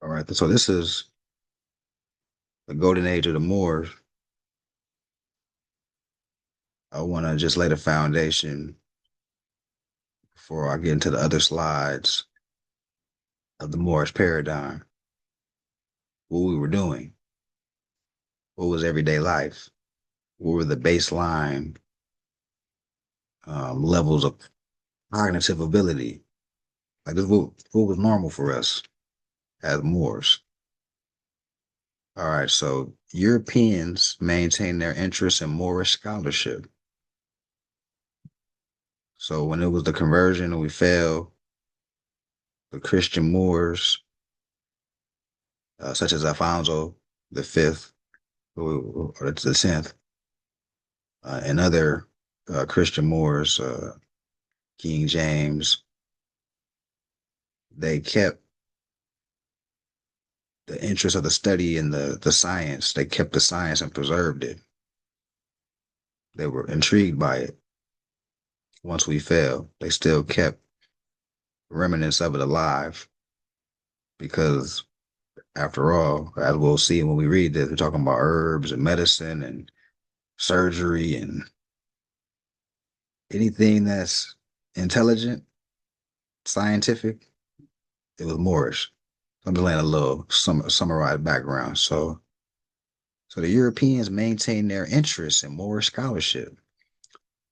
All right. So this is the golden age of the Moors. I want to just lay the foundation before I get into the other slides of the Moorish paradigm. What we were doing, what was everyday life, what were the baseline levels of cognitive ability. Like this, what was normal for us as Moors. All right, so Europeans maintained their interest in Moorish scholarship. So when it was the conversion and we fell, the Christian Moors, such as Alfonso the Fifth or the 10th, and other Christian Moors, King James, they kept the interest of the study in the science. They kept the science and preserved it. They were intrigued by it. Once we fell, they still kept remnants of it alive because, after all, as we'll see when we read this, we're talking about herbs and medicine and surgery and anything that's intelligent, scientific. It was Moorish. I'm just laying a little summarized background. So the Europeans maintained their interest in Moorish scholarship.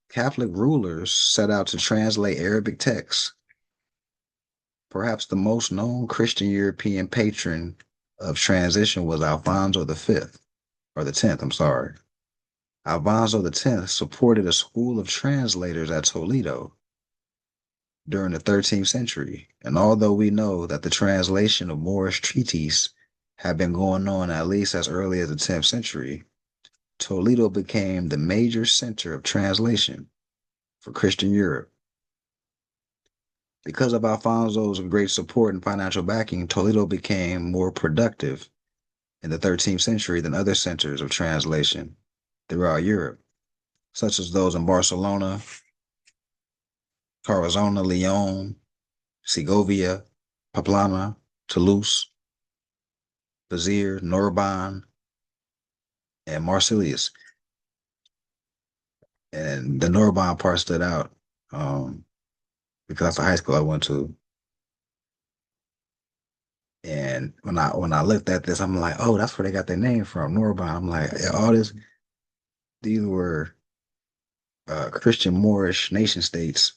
Catholic rulers set out to translate Arabic texts. Perhaps the most known Christian European patron of transition was Alfonso the Fifth, or the 10th, I'm sorry. Alfonso the 10th supported a school of translators at Toledo during the 13th century. And although we know that the translation of Moorish treatises had been going on at least as early as the 10th century, Toledo became the major center of translation for Christian Europe. Because of Alfonso's great support and financial backing, Toledo became more productive in the 13th century than other centers of translation throughout Europe, such as those in Barcelona, Tarazona, Lyon, Segovia, Pamplona, Toulouse, Beziers, Narbonne, and Marseilles. And the Narbonne part stood out because that's the high school I went to. And when I looked at this, I'm like, oh, that's where they got their name from, Narbonne. I'm like, yeah, these were Christian Moorish nation states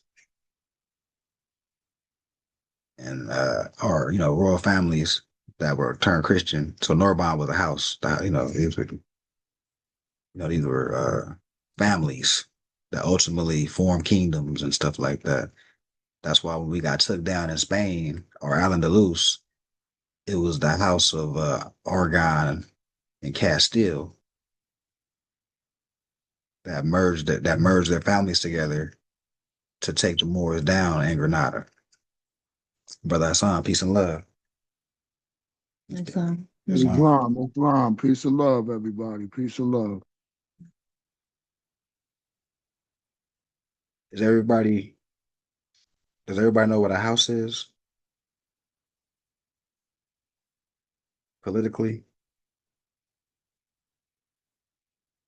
and or royal families that were turned Christian. So Narbonne was a house. These were families that ultimately formed kingdoms and stuff like that. That's why when we got took down in Spain or Al-Andalus, it was the house of Aragon and Castile that merged their families together to take the Moors down in Granada. Brother Hassan, peace and love. Islam. Islam. Islam, Islam, peace and love, everybody. Peace and love. Is everybody does everybody know what a house is politically?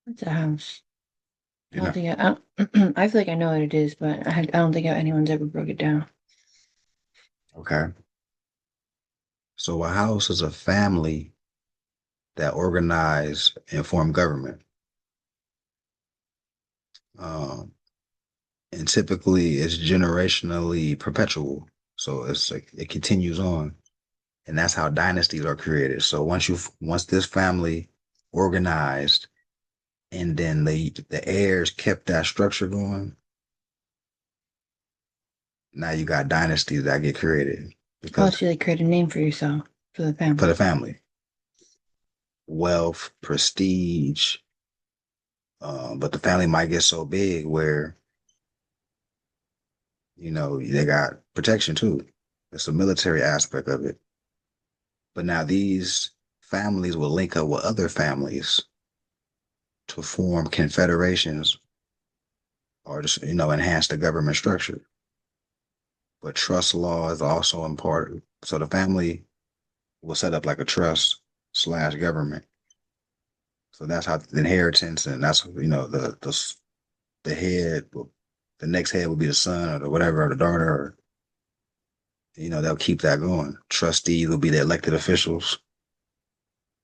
It's a house. I You don't know, think I feel like I know what it is, but I don't think anyone's ever broke it down. okay. So a house is a family that organize and form government. Um, and typically it's generationally perpetual. So it's like it continues on. And that's how dynasties are created. So once this family organized and then the heirs kept that structure going, now you got dynasties that get created Oh, because so you like create a name for yourself for the for family. the family, wealth, prestige. But the family might get so big where they got protection too. It's a military aspect of it. But now these families will link up with other families to form confederations or just enhance the government structure. But trust law is also important. So the family will set up like a trust slash government. So that's how the inheritance, and that's the head, the next head will be the son or the whatever or the daughter, or they'll keep that going. Trustees will be the elected officials.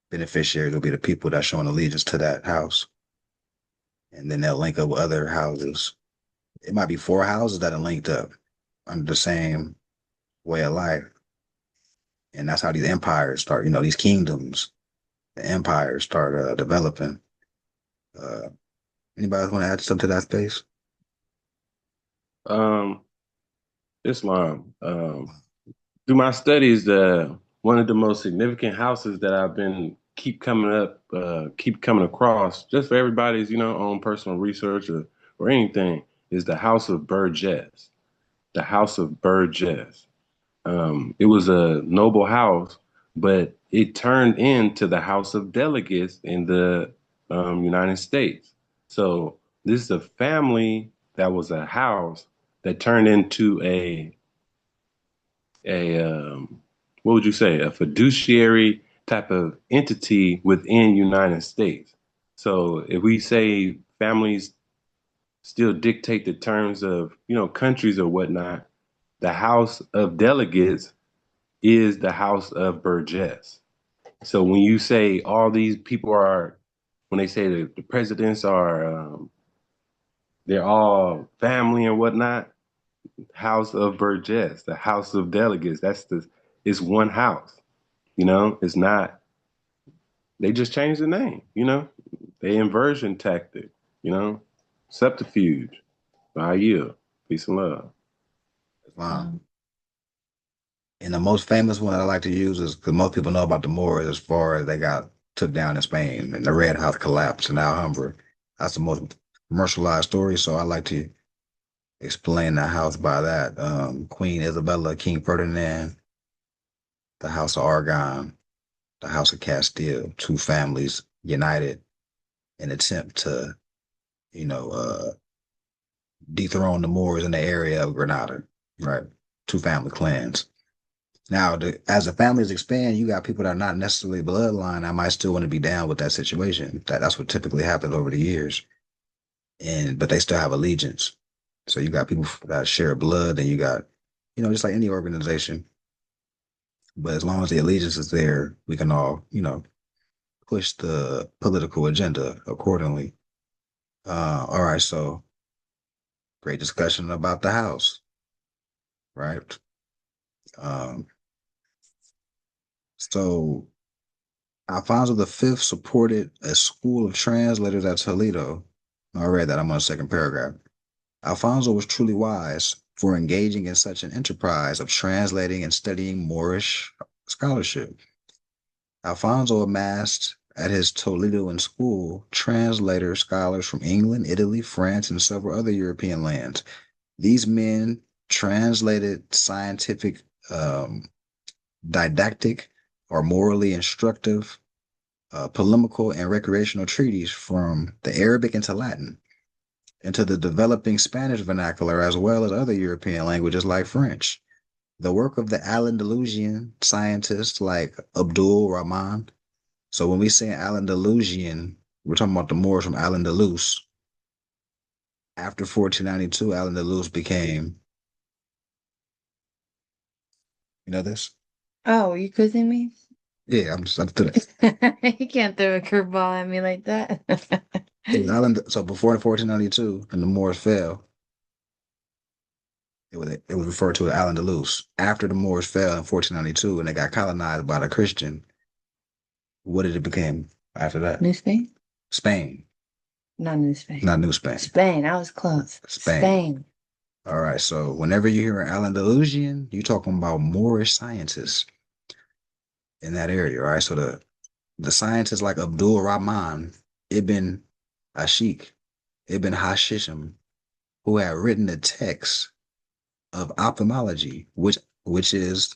Beneficiaries will be the people that showing allegiance to that house, and then they'll link up with other houses. It might be four houses that are linked up under the same way of life, and that's how these empires start. These kingdoms, the empires start developing. Uh, Anybody want to add something to that space? Um, Islam. Through my studies, one of the most significant houses that I've been keep coming across, just for everybody's, own personal research or anything, is the House of Burgess. The House of Burgess. It was a noble house, but it turned into the House of Delegates in the United States. So this is a family that was a house that turned into a what would you say, a fiduciary type of entity within United States. So if we say families still dictate the terms of, countries or whatnot, the House of Delegates is the House of Burgess. So when you say all these people are, when they say that the presidents are, they're all family and whatnot, House of Burgess, the House of Delegates, it's one house, it's not, they just changed the name, they inversion tactic, you know, subterfuge. I yield. Peace and love. Islam. And the most famous one that I like to use is because most people know about the Moors as far as they got took down in Spain and the Red House collapsed in Alhambra. That's the most commercialized story. So I like to explain the house by that. Queen Isabella, King Ferdinand, the House of Aragon, the House of Castile, two families united in attempt to, you know, uh, dethrone the Moors in the area of Granada, right? Two family clans. Now, as the families expand, you got people that are not necessarily bloodline. I might still want to be down with that situation. That's what typically happens over the years, but they still have allegiance. So you got people that share blood, and you got, just like any organization. But as long as the allegiance is there, we can all, push the political agenda accordingly. All right, so great discussion about the house, right? Um, so Alfonso V supported a school of translators at Toledo. I read that. I'm on the second paragraph. Alfonso was truly wise for engaging in such an enterprise of translating and studying Moorish scholarship. Alfonso amassed at his Toledoan school translator scholars from England, Italy, France, and several other European lands. These men translated scientific, didactic, or morally instructive, polemical, and recreational treaties from the Arabic into Latin, into the developing Spanish vernacular, as well as other European languages like French. The work of the Al-Andalusian scientists like Abdul Rahman. So when we say Al-Andalusian, we're talking about the Moors from Al-Andalus. After 1492, Al-Andalus became, you know this? Oh, you quizzing me? Yeah, I'm through that. You can't throw a curveball at me like that. So before 1492, and the Moors fell, it was referred to as Al-Andalus. After the Moors fell in 1492 and they got colonized by the Christian, what did it become after that? New Spain? Spain, Not New Spain. not New Spain. Spain. I was close. Spain. All right. So whenever you hear an Al-Andalusian, you're talking about Moorish scientists in that area, right? So the scientists like Abdul Rahman ibn Ashik, ibn Hashishim, who had written the text of ophthalmology, which is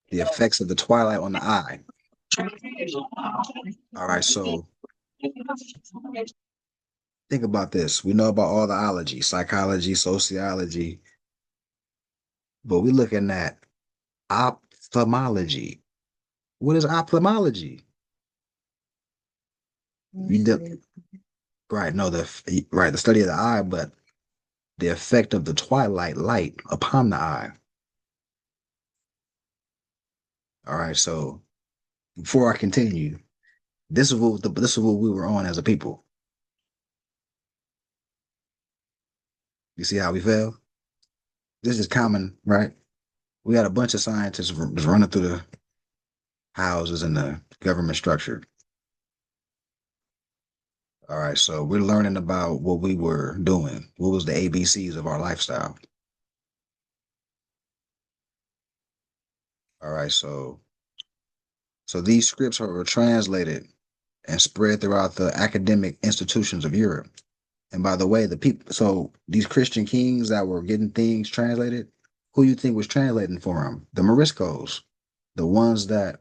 the effects of the twilight on the eye. All right, so think about this. We know about all the ology, psychology, sociology, but we're looking at ophthalmology. What is ophthalmology? You did right. No, the study of the eye, but the effect of the twilight light upon the eye. All right. So before I continue, this is what we were on as a people. You see how we fell? This is common, right? We had a bunch of scientists just running through the houses and the government structure. All right, so we're learning about what we were doing. What was the ABCs of our lifestyle? All right, so these scripts were translated and spread throughout the academic institutions of Europe. And by the way, the people, so these Christian kings that were getting things translated, who you think was translating for them? The Moriscos, the ones that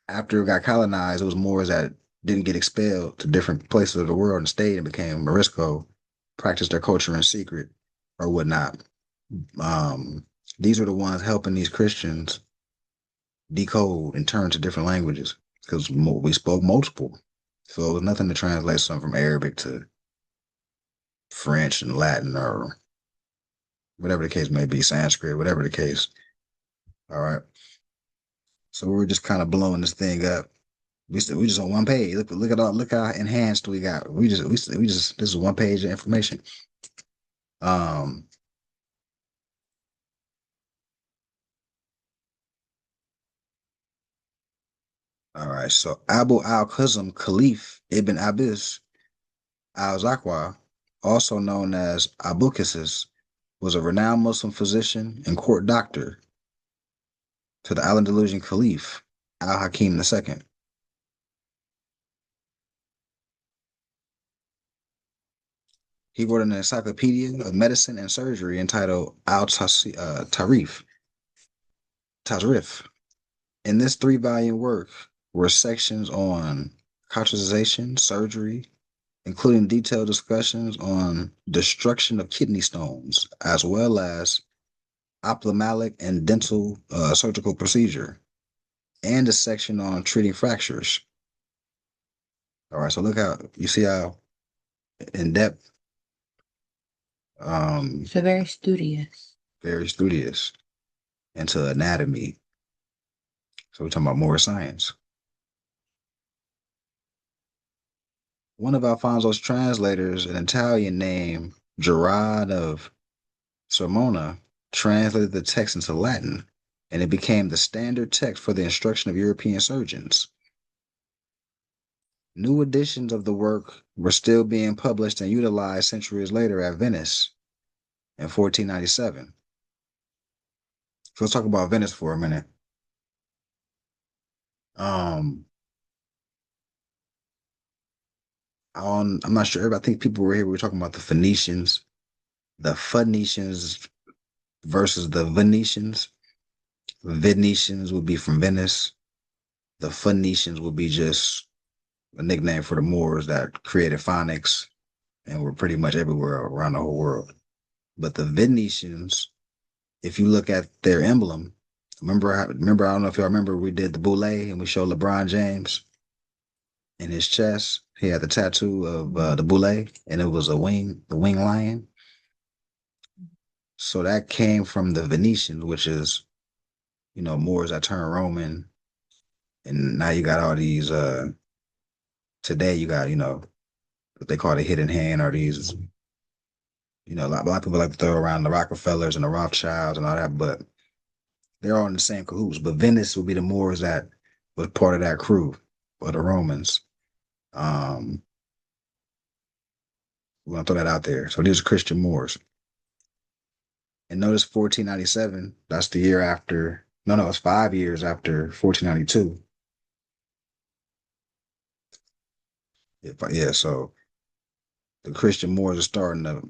after it got colonized, it was Moors that didn't get expelled to different places of the world and stayed and became Morisco, practiced their culture in secret or whatnot. Um, these are the ones helping these Christians decode and turn to different languages because we spoke multiple. So it was nothing to translate something from Arabic to French and Latin or whatever the case may be, Sanskrit, whatever the case. All right. So we're just kind of blowing this thing up. We just on one page. Look how enhanced we got. We just this is one page of information. Um all right, so Abu al-Qasim Khalif ibn Abis al-Zakwa, also known as Abu Qasis, was a renowned Muslim physician and court doctor to the Al-Andalusian Caliph Al-Hakim II. He wrote an encyclopedia of medicine and surgery entitled Al-Tarif. In this three-volume work were sections on cauterization, surgery, including detailed discussions on destruction of kidney stones, as well as ophthalmic and dental surgical procedure, and a section on treating fractures. All right, so look how you see how in depth, So very studious. very studious into anatomy. So we're talking about more science. One of Alfonso's translators, an Italian named Gerard of Sermona, translated the text into Latin, and it became the standard text for the instruction of European surgeons. New editions of the work were still being published and utilized centuries later at Venice in 1497. So let's talk about Venice for a minute. I'm not sure. I think people were here. We were talking about the Phoenicians, the Phoenicians versus the Venetians. The Venetians would be from Venice. The Phoenicians would be just a nickname for the Moors that created phonics and were pretty much everywhere around the whole world. But the Venetians, if you look at their emblem, remember, I don't know if y'all remember, we did the boule and we showed LeBron James in his chest. He had the tattoo of the boule, and it was the wing lion. So that came from the Venetians, which is, Moors that turned Roman. And now you got all these, today you got, what they call the hidden hand, or these, a lot of people like to throw around the Rockefellers and the Rothschilds and all that, but they're all in the same cahoots. But Venice would be the Moors that was part of that crew, or the Romans. We're gonna throw that out there. So these are Christian Moors. And notice 1497, that's the year after, no, it's 5 years after 1492. Yeah, so the Christian Moors are starting to,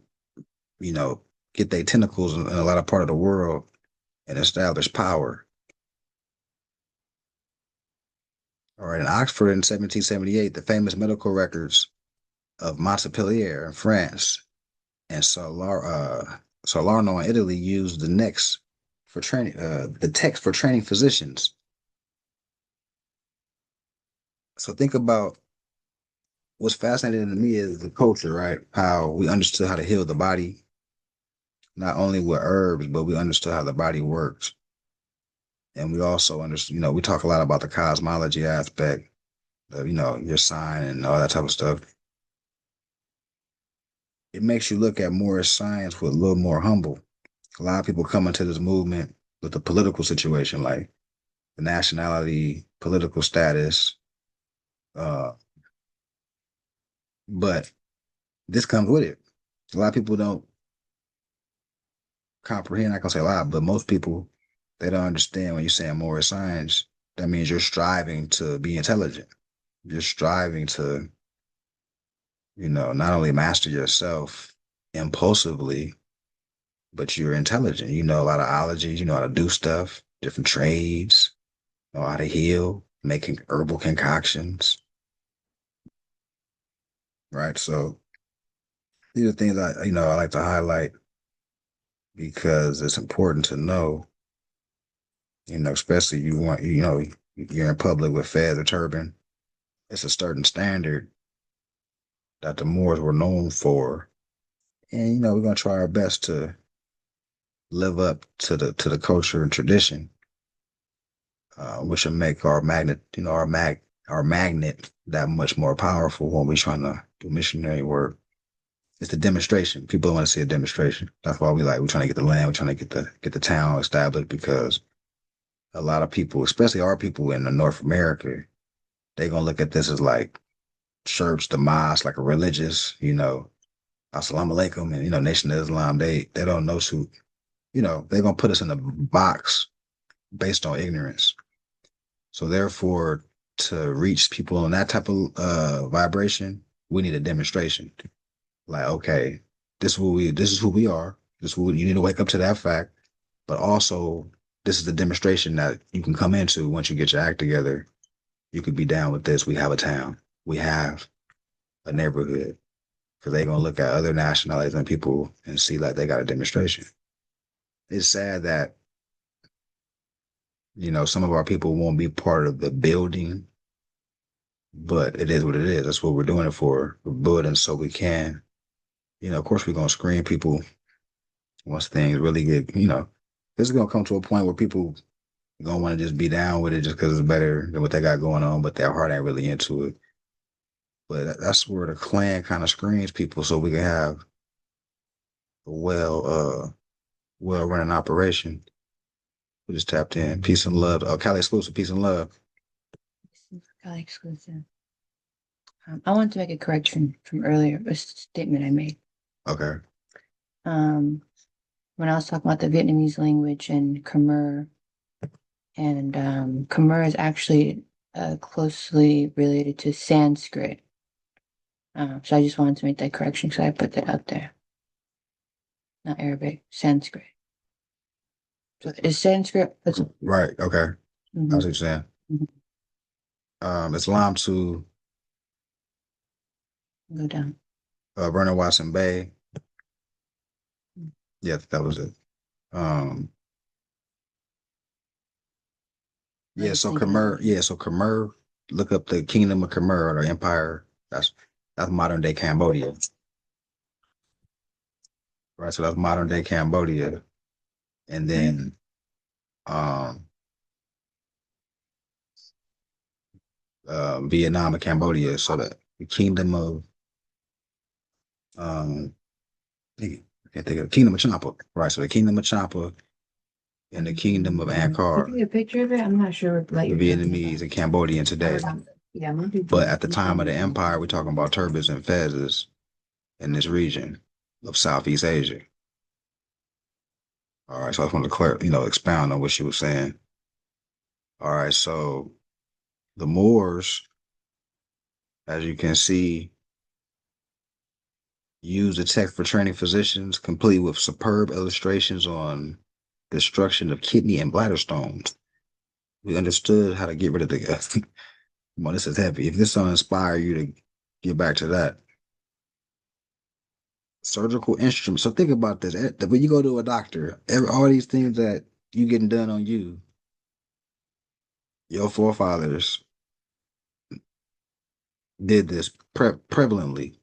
get their tentacles in a lot of part of the world and establish power. All right, in Oxford in 1778, the famous medical records of Montpellier in France and Salerno in Italy used the text for training physicians. So think about what's fascinating to me is the culture, right? How we understood how to heal the body, not only with herbs, but we understood how the body works. And we also understand, we talk a lot about the cosmology aspect of, your sign and all that type of stuff. It makes you look at more science with a little more humble. A lot of people come into this movement with the political situation, like the nationality, political status. Uh, but this comes with it. A lot of people don't comprehend. I can say a lot, but most people they don't understand when you're saying more science. That means you're striving to be intelligent. You're striving to, not only master yourself impulsively, but you're intelligent. You know a lot of ologies. You know how to do stuff, different trades, know how to heal, making herbal concoctions, right? So these are things I like to highlight because it's important to know, especially you're in public with fez or turban. It's a certain standard that the Moors were known for. And we're gonna try our best to live up to the culture and tradition, which will make our magnet, our magnet that much more powerful when we're trying to do missionary work. It's the demonstration. People want to see a demonstration. That's why we're trying to get the land, we're trying to get the town established because a lot of people, especially our people in the North America, they're gonna look at this as like church, the mosque, like a religious, assalamu alaikum, and Nation of Islam. They don't know who, they're gonna put us in a box based on ignorance. So therefore, to reach people on that type of vibration, we need a demonstration. Like, okay, this is who we are. You need to wake up to that fact. But also, this is the demonstration that you can come into once you get your act together. You could be down with this. We have a town. We have a neighborhood. Because they're gonna look at other nationalities and people and see like they got a demonstration. It's sad that some of our people won't be part of the building, but it is what it is. That's what we're doing it for. We're building so we can. Of course, we're gonna screen people once things really get. This is gonna come to a point where people gonna want to just be down with it just because it's better than what they got going on, but their heart ain't really into it. But that's where the Klan kind of screens people, so we can have a well running operation. We just tapped in. Peace and love. Cali exclusive. Peace and love. Cali exclusive. I want to make a correction from earlier, a statement I made. Okay. When I was talking about the Vietnamese language and Khmer, and Khmer is actually closely related to Sanskrit. So I just wanted to make that correction, so I put that out there. Not Arabic, Sanskrit. So is Sanskrit? Right. Okay. Mhm. That's what you're saying. Islam to Go down. Vernon Watson Bay. Yeah, that was it. Yeah, so Khmer, so Khmer, look up the Kingdom of Khmer or the Empire. That's modern day Cambodia. Right, so that's modern day Cambodia. And then Vietnam and Cambodia. So the Kingdom of I can't think of Kingdom of Champa. Right, so the Kingdom of Champa and the Kingdom of Angkor. Give me a picture of it. I'm not sure what The Vietnamese and Cambodian today. Yeah, but at the time of the empire, we're talking about turbans and fezzes in this region of Southeast Asia. All right, so I just want to expound on what she was saying. All right, so the Moors, as you can see, use the text for training physicians, complete with superb illustrations on destruction of kidney and bladder stones. We understood how to get rid of the. Well, this is heavy. If this don't inspire you to get back to that, surgical instruments. So think about this. When you go to a doctor, all these things that you getting done on you, your forefathers did this prevalently.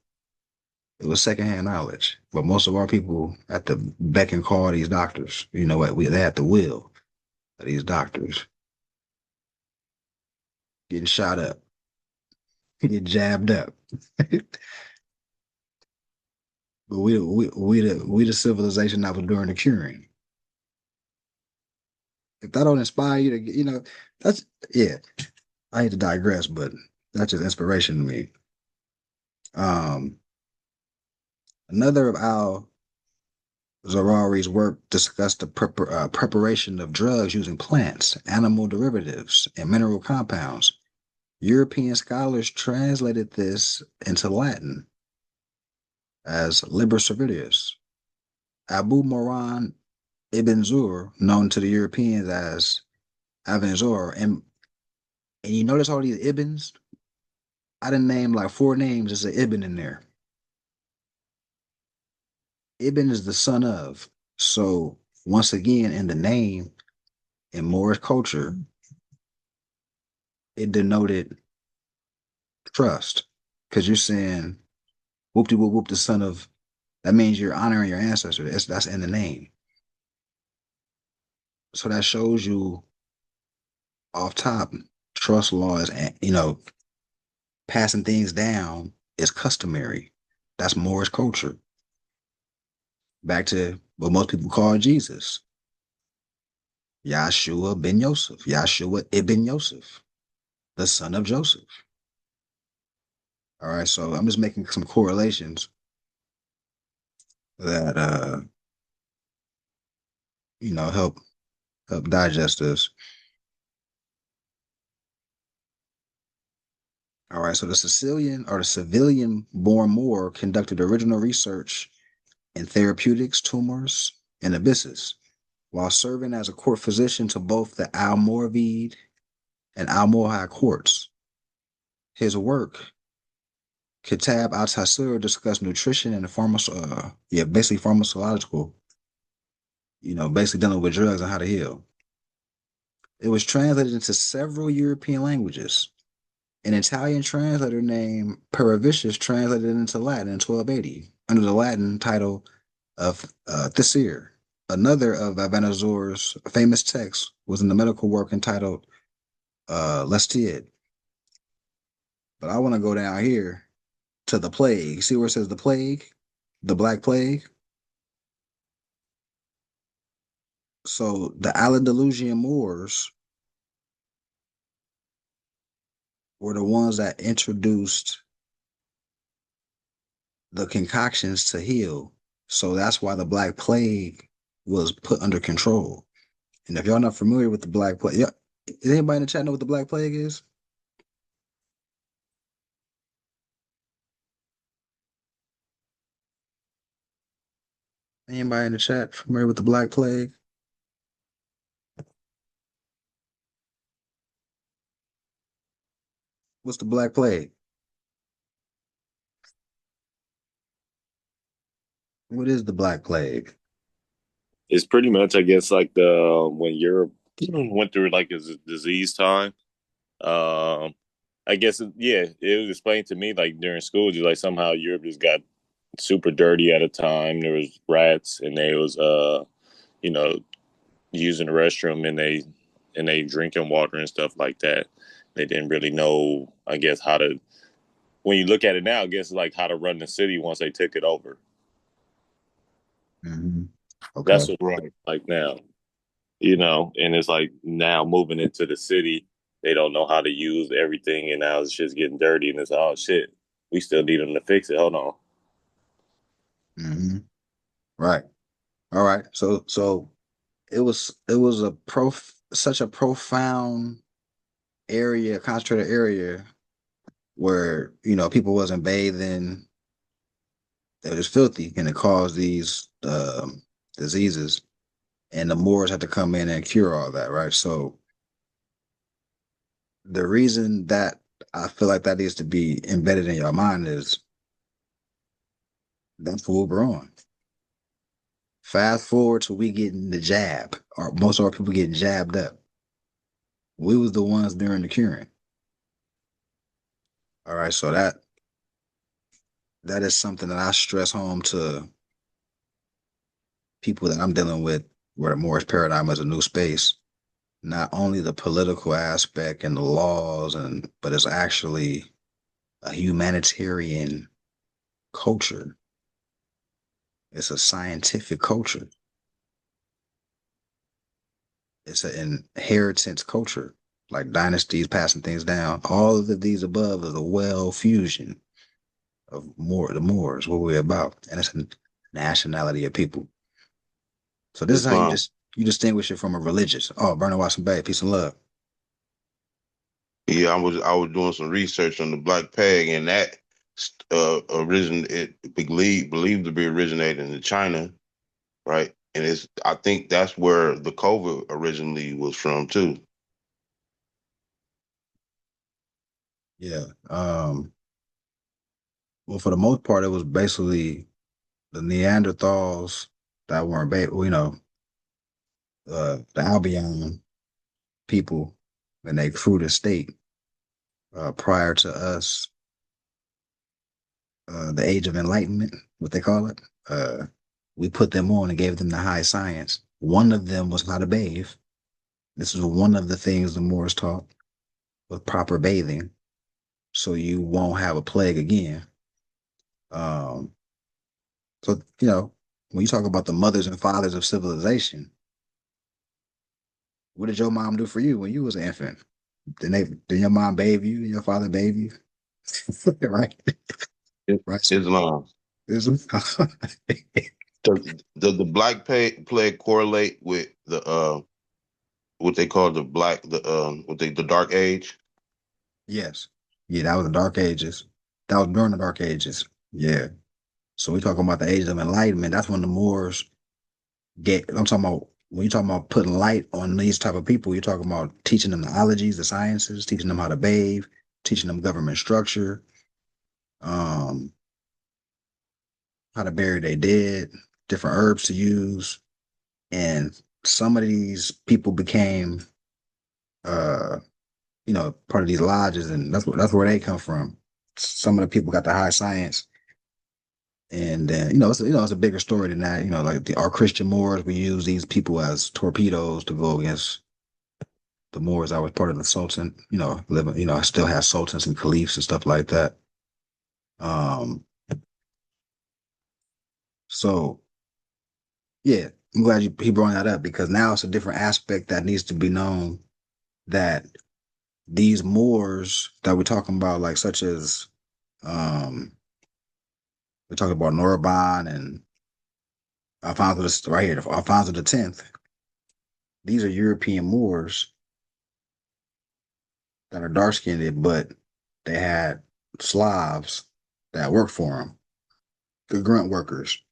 It was secondhand knowledge. But most of our people at the beck and call of these doctors, you know what, they had the will of these doctors getting shot up, getting jabbed up. But we the civilization that was doing the curing. If that don't inspire you to, that's yeah. I hate to digress, but that's just inspiration to me. Um, Another of Al Zarari's work discussed the preparation of drugs using plants, animal derivatives, and mineral compounds. European scholars translated this into Latin as Liber Servitius. Abu Moran ibn Zur, known to the Europeans as Avenzoar, and you notice all these ibns? I didn't name like 4 names. There's an ibn in there. Ibn is the son of. So once again, in the name, in Moorish culture, it denoted trust. Because you're saying whoop de whoop whoop the son of, that means you're honoring your ancestor. That's in the name. So that shows you off top, trust laws, and passing things down is customary. That's Moorish culture. Back to what most people call Jesus. Yahshua ben Yosef. Yahshua ibn Yosef, the son of Joseph. All right, so I'm just making some correlations that help digest this. All right, so the civilian-born Moor conducted original research in therapeutics, tumors, and abysses, while serving as a court physician to both the Almoravid and Almohad courts. His work, Kitab al-Tasir, discussed nutrition and basically pharmacological, basically dealing with drugs and how to heal. It was translated into several European languages. An Italian translator named Paravicius translated it into Latin in 1280 under the Latin title of Thesir. Another of Avenazor's famous texts was in the medical work entitled Lestiid. But I want to go down here to the plague. See where it says the plague? The Black Plague? So the Andalusian Moors were the ones that introduced the concoctions to heal. So that's why the Black Plague was put under control. And if y'all not familiar with the Black Plague, does anybody in the chat know what the Black Plague is? Anybody in the chat familiar with the Black Plague? What's the Black Plague? What is the Black Plague? It's pretty much, I guess, like the when Europe went through like a disease time. I guess, yeah, it was explained to me like during school, just like somehow Europe just got super dirty at a time. There was rats, and they was you know, using the restroom, and they drinking water and stuff like that. They didn't really know, I guess, how to. When you look at it now, I guess like how to run the city once they took it over. Mm-hmm. Okay. That's what we're like now, and it's like now moving into the city, they don't know how to use everything, and now it's just getting dirty, and it's oh shit, we still need them to fix it. Hold on. Mm-hmm. Right. All right. So it was such a profound area, concentrated area where people wasn't bathing. It was filthy, and it caused these diseases. And the Moors had to come in and cure all that, right? So the reason that I feel like that needs to be embedded in your mind is that's what we're on. Fast forward to we getting the jab, or most of our people getting jabbed up. We was the ones during the curing. All right, so that is something that I stress home to people that I'm dealing with, where the Moorish paradigm is a new space. Not only the political aspect and the laws, but it's actually a humanitarian culture. It's a scientific culture. It's an inheritance culture, like dynasties passing things down. All of these above is a well fusion of the Moors, what we're about, and it's a nationality of people. So this is how Islam. you distinguish it from a religious. Oh, Vernon Watson Bay, peace and love. Yeah, I was doing some research on the Black Peg, and that believed to be originated in China, right? And I think that's where the COVID originally was from too. Yeah. Well, for the most part, it was basically the Neanderthals that weren't, the Albion people and they crude state prior to us, the Age of Enlightenment, what they call it. We put them on and gave them the high science. One of them was how to bathe. This is one of the things the Moors taught, with proper bathing, so you won't have a plague again. Um, so when you talk about the mothers and fathers of civilization, what did your mom do for you when you was an infant? Did your mom bathe you and your father bathe you? Right? Right. So, Islam. Islam. Does the Plague correlate with the what they call the Dark Age? Yes. Yeah, that was the Dark Ages. That was during the Dark Ages. Yeah. So we talking about the Age of Enlightenment. That's when the Moors I'm talking about when you're talking about putting light on these type of people, you're talking about teaching them the ologies, the sciences, teaching them how to bathe, teaching them government structure, um, how to bury their dead, different herbs to use. And some of these people became uh, part of these lodges, and that's where they come from. Some of the people got the high science. And then, it's a bigger story than that. Like our Christian Moors, we use these people as torpedoes to go against the Moors. I was part of the Sultan, living, I still have sultans and caliphs and stuff like that. Um, so yeah, I'm glad he brought that up, because now it's a different aspect that needs to be known, that these Moors that we're talking about, like such as we're talking about Noroban and Alfonso right here, Alfonso X. These are European Moors that are dark skinned, but they had Slavs that worked for them, the grunt workers.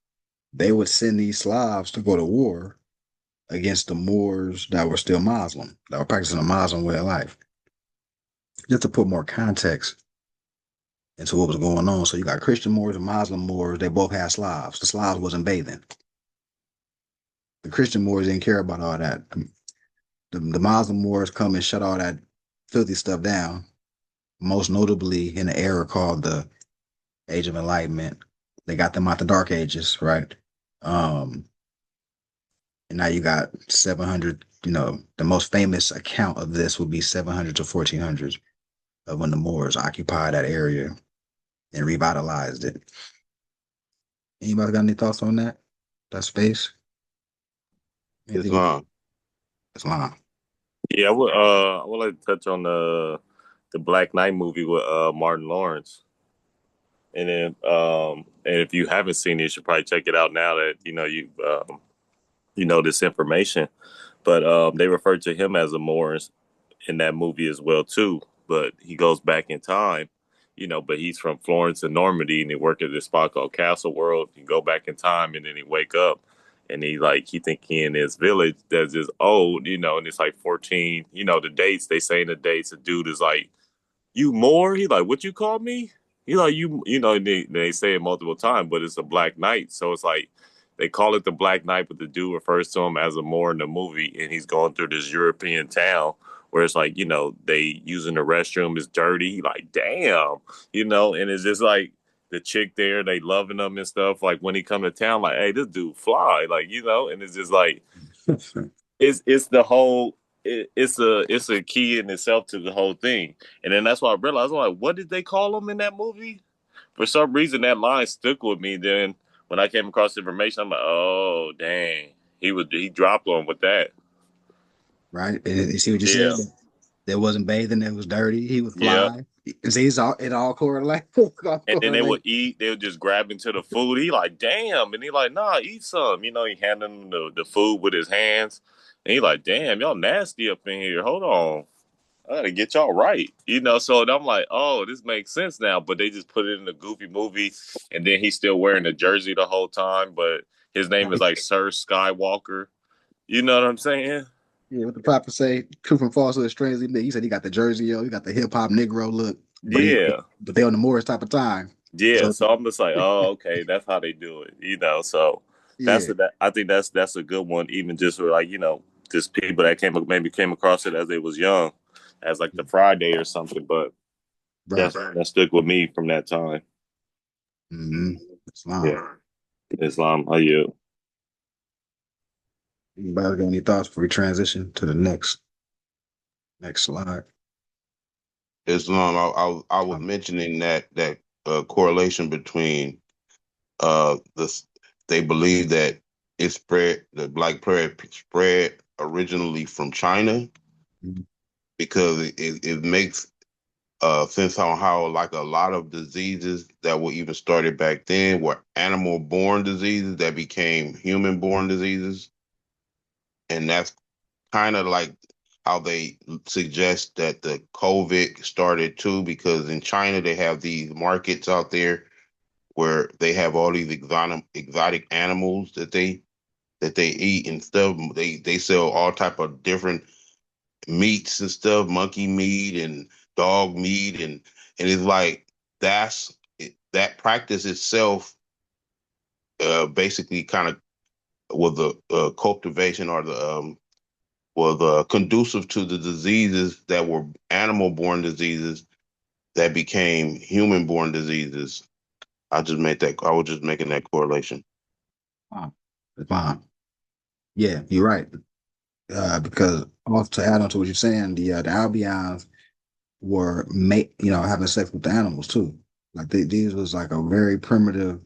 They would send these Slavs to go to war against the Moors that were still Muslim, that were practicing a Muslim way of life. Just to put more context into what was going on. So you got Christian Moors and Muslim Moors, they both had Slavs. The Slavs wasn't bathing. The Christian Moors didn't care about all that. The Muslim Moors come and shut all that filthy stuff down, most notably in the era called the Age of Enlightenment. They got them out the Dark Ages, right? And now you got 700, the most famous account of this would be 700 to 1400s of when the Moors occupied that area and revitalized it. Anybody got any thoughts on that? That space? Anything? Islam. Islam. Yeah, I would like to touch on the Black Knight movie with Martin Lawrence. And then and if you haven't seen it, you should probably check it out now that you know this information. But they refer to him as a Moors in that movie as well too. But he goes back in time, but he's from Florence and Normandy, and he worked at this spot called Castle World. He go back in time, and then he wake up, and he think he in his village that's just old, and it's like 14. The dates they say in the dates, the dude is like, "You Moor?" He like, "What you call me?" He like, they say it multiple times, but it's a Black Knight, so it's like they call it the Black Knight, but the dude refers to him as a Moor in the movie, and he's going through this European town where it's like, they using the restroom is dirty. Like, damn, and it's just like the chick there, they loving him and stuff. Like when he come to town, like, hey, this dude fly, like, and it's just like it's the whole it's a key in itself to the whole thing. And then that's why I realized, I'm like, what did they call him in that movie? For some reason that line stuck with me. Then when I came across the information, I'm like, oh dang, he dropped on with that. Right? And you see what you Yeah. said? That wasn't bathing, it was dirty. He would Yeah. fly. See, it all correlates. And then they would eat, they would just grab into the food. He like, damn. And he like, nah, eat some. He handed him the food with his hands. And he like, damn, y'all nasty up in here. Hold on. I gotta get y'all right. So I'm like, oh, this makes sense now. But they just put it in a goofy movie. And then he's still wearing the jersey the whole time. But his name is like Sir Skywalker. You know what I'm saying? Yeah, what the prophet say, true from falsehood, strangely mixed. He said he got the jersey, yo, he got the hip hop Negro look, Yeah. but they on the Morris type of time. Yeah, So so I'm just like, oh, okay, that's how they do it, So yeah, I think that's a good one, even just for like just people that maybe came across it as they was young, as like the Friday or something. But right. that stuck with me from that time. Mm-hmm. Islam. Yeah, Islam. How you? Anybody got any thoughts before we transition to the next slide? Islam. I was mentioning that correlation between this. They believe that the Black Plague spread originally from China Mm-hmm. because it makes sense on how like a lot of diseases that were even started back then were animal born diseases that became human born diseases, and that's kind of like how they suggest that the COVID started too, because in China they have these markets out there where they have all these exotic animals that they eat and stuff. They sell all type of different meats and stuff, monkey meat and dog meat, and it's like that practice itself basically kind of was the cultivation or the was conducive to the diseases that were animal-borne diseases that became human-borne diseases. I was just making that correlation. Fine. Yeah, you're right. Because also to add on to what you're saying, the Albions were having sex with the animals too. Like these was like a very primitive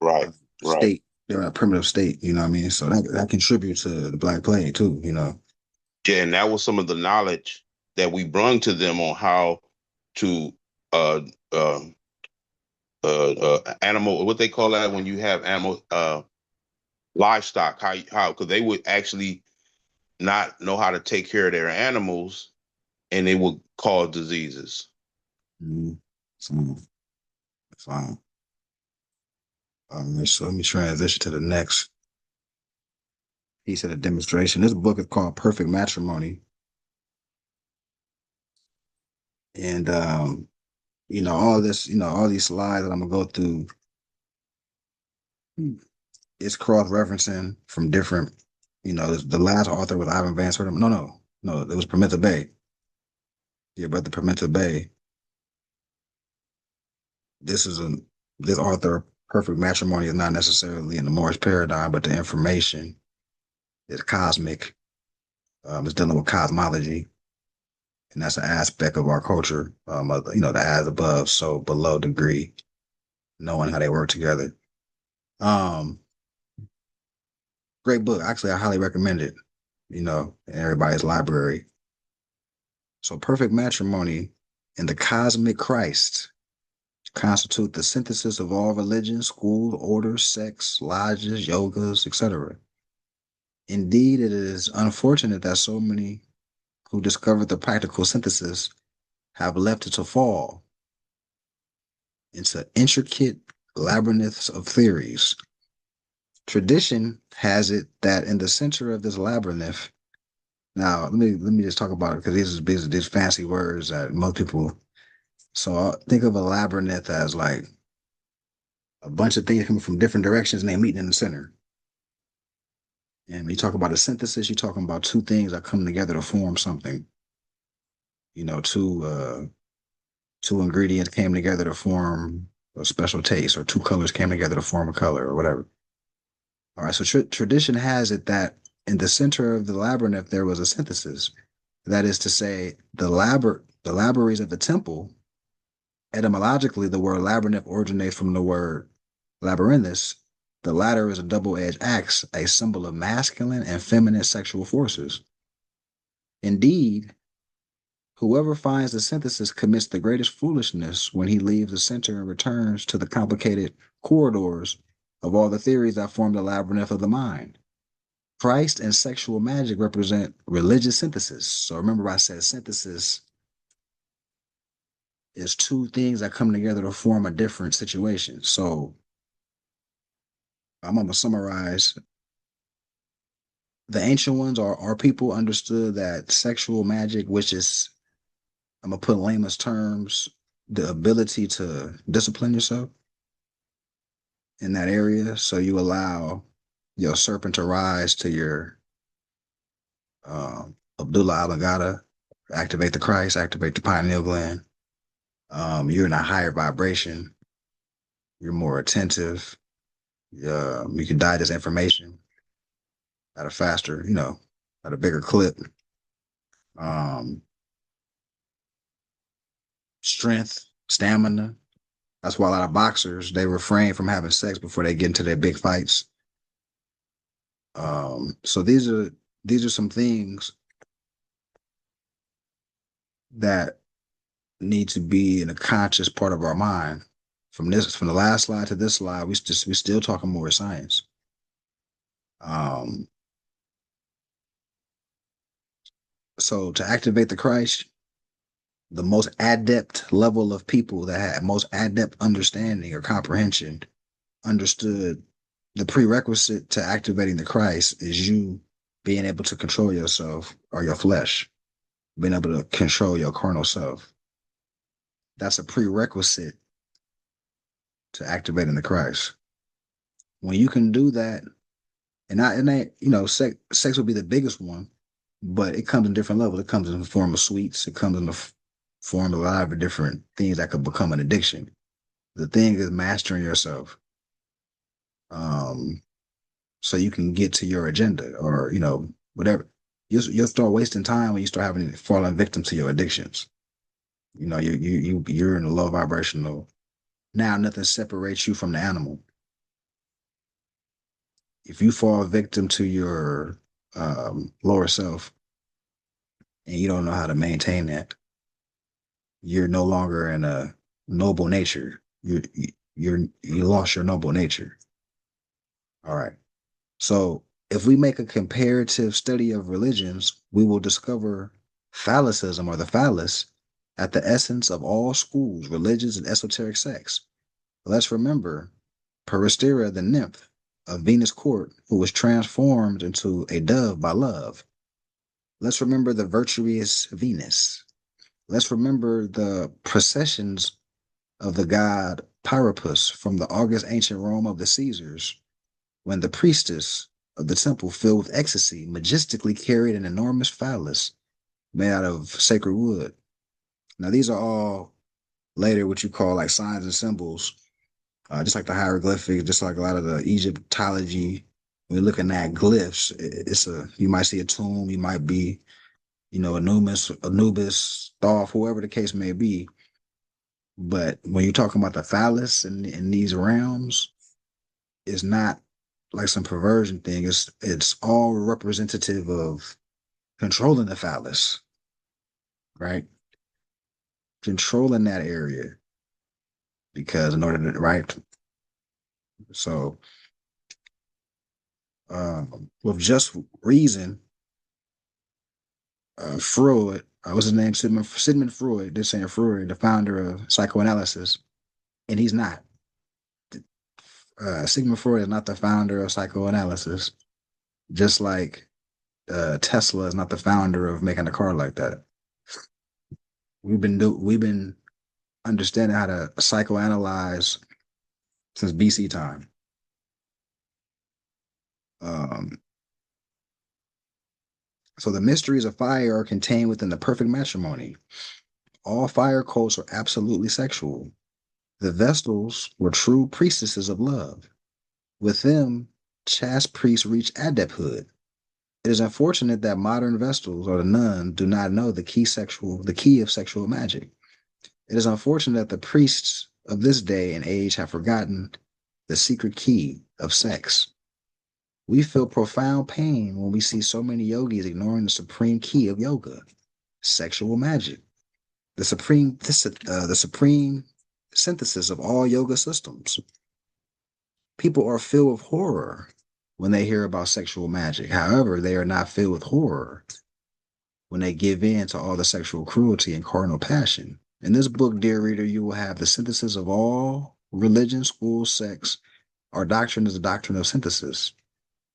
Right, right. state. They're a primitive state, you know what I mean? So that contributes to the Black Plague too, Yeah, and that was some of the knowledge that we brung to them on how to uh uh animal, what they call that when you have animal livestock, how because they would actually not know how to take care of their animals, and it would cause diseases. Mm-hmm. Fine. So let me transition to the next piece of the demonstration. This book is called Perfect Matrimony. And all this, all these slides that I'm gonna go through, it's cross-referencing from different, the last author was Ivan Van Sertima. No, it was Pimenta Bay. Yeah, brother Pimenta Bay. This author, Perfect Matrimony, is not necessarily in the Moorish paradigm, but the information is cosmic. It's dealing with cosmology, and that's an aspect of our culture. The as above, so below degree, knowing how they work together. Great book. Actually, I highly recommend it. In everybody's library. So, Perfect Matrimony and the Cosmic Christ constitute the synthesis of all religions, schools, orders, sects, lodges, yogas, etc. Indeed, it is unfortunate that so many who discovered the practical synthesis have left it to fall into intricate labyrinths of theories. Tradition has it that in the center of this labyrinth, now let me just talk about it because these fancy words that most people. So think of a labyrinth as like a bunch of things coming from different directions and they meeting in the center. And when you talk about a synthesis, you're talking about two things that come together to form something. You know, two ingredients came together to form a special taste, or two colors came together to form a color, or whatever. All right. So tradition has it that in the center of the labyrinth there was a synthesis. That is to say, the labyrinths of the temple. Etymologically, the word labyrinth originates from the word labyrinthus. The latter is a double-edged axe, a symbol of masculine and feminine sexual forces. Indeed, whoever finds the synthesis commits the greatest foolishness when he leaves the center and returns to the complicated corridors of all the theories that form the labyrinth of the mind. Christ and sexual magic represent religious synthesis. So remember, I said synthesis is two things that come together to form a different situation. So I'm going to summarize. The ancient ones, our people understood that sexual magic, which is, I'm going to put in layman's terms, the ability to discipline yourself in that area. So you allow your serpent to rise to your Abdullah Alagada, activate the Christ, activate the pineal gland. You're in a higher vibration. You're more attentive. You can digest information at a faster, at a bigger clip. Um, Strength, stamina. That's why a lot of boxers they refrain from having sex before they get into their big fights. So these are some things that need to be in a conscious part of our mind. From the last slide to this slide, we still talking more science. So to activate the Christ, the most adept level of people that had most adept understanding or comprehension understood the prerequisite to activating the Christ is you being able to control yourself or your flesh, being able to control your carnal self. That's a prerequisite to activating the Christ. When you can do that, sex will be the biggest one, but it comes in different levels. It comes in the form of sweets. It comes in the form of a lot of different things that could become an addiction. The thing is mastering yourself. So you can get to your agenda or, whatever. You'll start wasting time when you start falling victim to your addictions. You're in a low vibrational. Now nothing separates you from the animal. If you fall victim to your lower self and you don't know how to maintain that, you're no longer in a noble nature. You lost your noble nature. All right. So if we make a comparative study of religions, we will discover phallicism or the phallus at the essence of all schools, religions, and esoteric sects. Let's remember Peristera, the nymph of Venus court, who was transformed into a dove by love. Let's remember the virtuous Venus. Let's remember the processions of the god Priapus from the august ancient Rome of the Caesars, when the priestess of the temple, filled with ecstasy, majestically carried an enormous phallus made out of sacred wood. Now, these are all later what you call like signs and symbols, just like the hieroglyphics, just like a lot of the Egyptology. When you're looking at glyphs, you might see a tomb, you might be, Anubis, Thoth, whoever the case may be. But when you're talking about the phallus in these realms, it's not like some perversion thing. It's all representative of controlling the phallus, right? Controlling that area. Because in order to, right? So with just reason, Freud, what's his name? Sigmund Freud, they're saying Freud, the founder of psychoanalysis, and he's not. Sigmund Freud is not the founder of psychoanalysis, just like Tesla is not the founder of making a car like that. We've been understanding how to psychoanalyze since BC time. So the mysteries of fire are contained within the perfect matrimony. All fire cults are absolutely sexual. The Vestals were true priestesses of love. With them, chaste priests reach adepthood. It is unfortunate that modern Vestals or the nun do not know the key of sexual magic. It is unfortunate that the priests of this day and age have forgotten the secret key of sex. We feel profound pain when we see so many yogis ignoring the supreme key of yoga, sexual magic, the supreme synthesis of all yoga systems. People are filled with horror when they hear about sexual magic. However, they are not filled with horror when they give in to all the sexual cruelty and carnal passion. In this book, dear reader, you will have the synthesis of all religion, school, sex. Our doctrine is the doctrine of synthesis.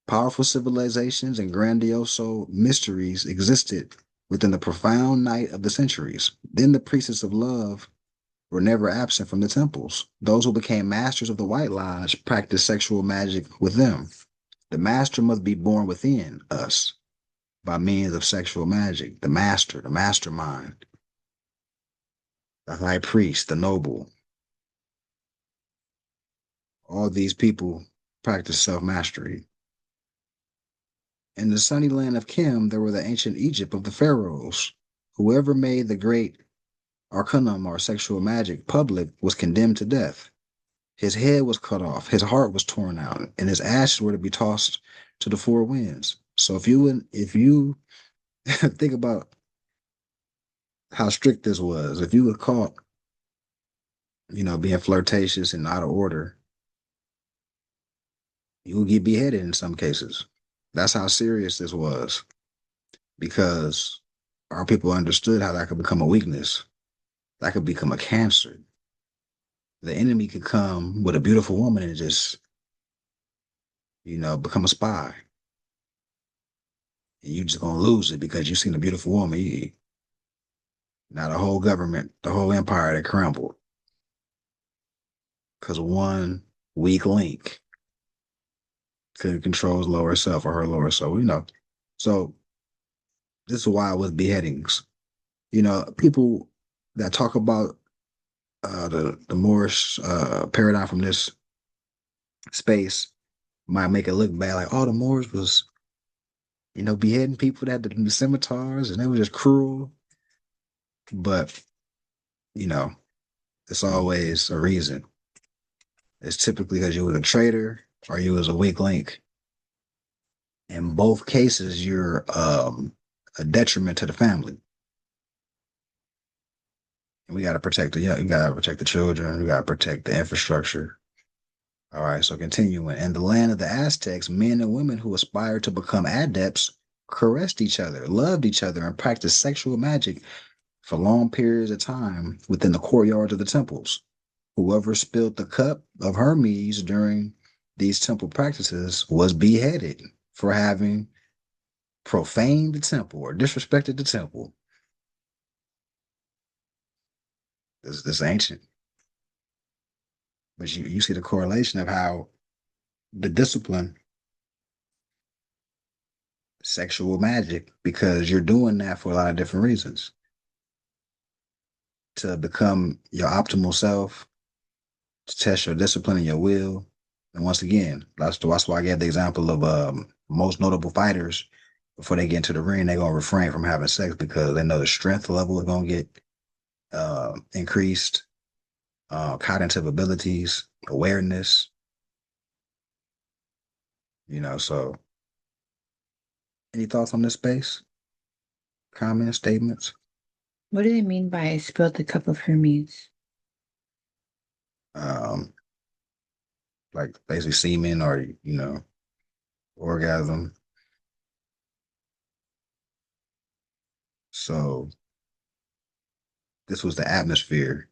Powerful civilizations and grandiose mysteries existed within the profound night of the centuries. Then the priestess of love were never absent from the temples. Those who became masters of the White Lodge practiced sexual magic with them. The master must be born within us by means of sexual magic. The master, the mastermind, the high priest, the noble. All these people practice self-mastery. In the sunny land of Kim, there were the ancient Egypt of the pharaohs. Whoever made the great arcanum or sexual magic public was condemned to death. His head was cut off, his heart was torn out, and his ashes were to be tossed to the four winds. So if you think about how strict this was, if you were caught, being flirtatious and out of order, you would get beheaded in some cases. That's how serious this was, because our people understood how that could become a weakness. That could become a cancer. The enemy could come with a beautiful woman and just, become a spy. And you just gonna lose it because you seen a beautiful woman. Now the whole government, the whole empire that crumbled. Because one weak link could control his lower self or her lower self, So this is why with beheadings. People that talk about the Moorish paradigm from this space might make it look bad, like, oh, the Moors was, beheading people that had the scimitars and they were just cruel. But, it's always a reason. It's typically because you was a traitor or you was a weak link. In both cases, you're a detriment to the family. And we got to protect the young. You got to protect the children. We got to protect the infrastructure. All right, so continuing. In the land of the Aztecs, men and women who aspired to become adepts caressed each other, loved each other, and practiced sexual magic for long periods of time within the courtyards of the temples. Whoever spilled the cup of Hermes during these temple practices was beheaded for having profaned the temple or disrespected the temple. This ancient. But you see the correlation of how the discipline, sexual magic, because you're doing that for a lot of different reasons. To become your optimal self, to test your discipline and your will. And once again, that's why I gave the example of most notable fighters, before they get into the ring, they're going to refrain from having sex because they know the strength level is going to get increased, cognitive abilities, awareness, so any thoughts on this space? Comments, statements? What do they mean by I spilled the cup of Hermes? Like basically semen or, orgasm. So this was the atmosphere.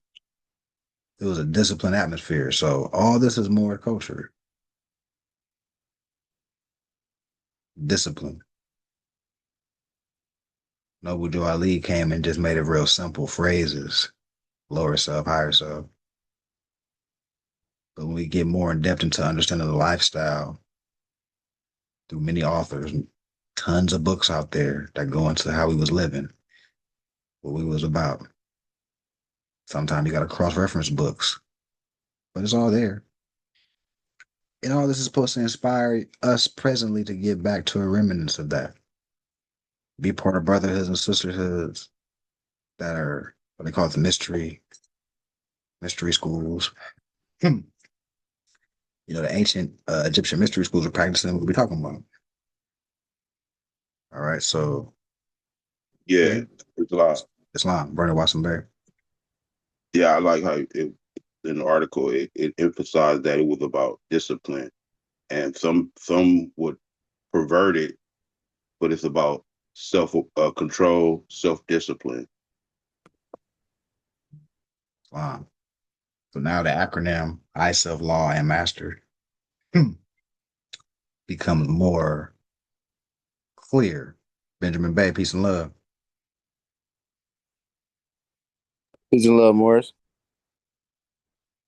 It was a disciplined atmosphere. So all this is more culture. Discipline. Noble Joe Ali came and just made it real simple phrases. Lower self, higher self. But when we get more in depth into understanding the lifestyle through many authors, tons of books out there that go into how we was living, what we was about. Sometimes you got to cross-reference books, but it's all there. And all this is supposed to inspire us presently to get back to a remnants of that. Be part of brotherhoods and sisterhoods that are what they call it, the mystery schools. The ancient Egyptian mystery schools are practicing what we're talking about. All right, so Yeah, it's a lot. Islam, Brother Watson Berry. Yeah, I like how in the article it emphasized that it was about discipline, and some would pervert it, but it's about self control, self discipline. Islam. So now the acronym I self law and master becomes more clear. Benjamin Bay, peace and love. Peace and love, Morris.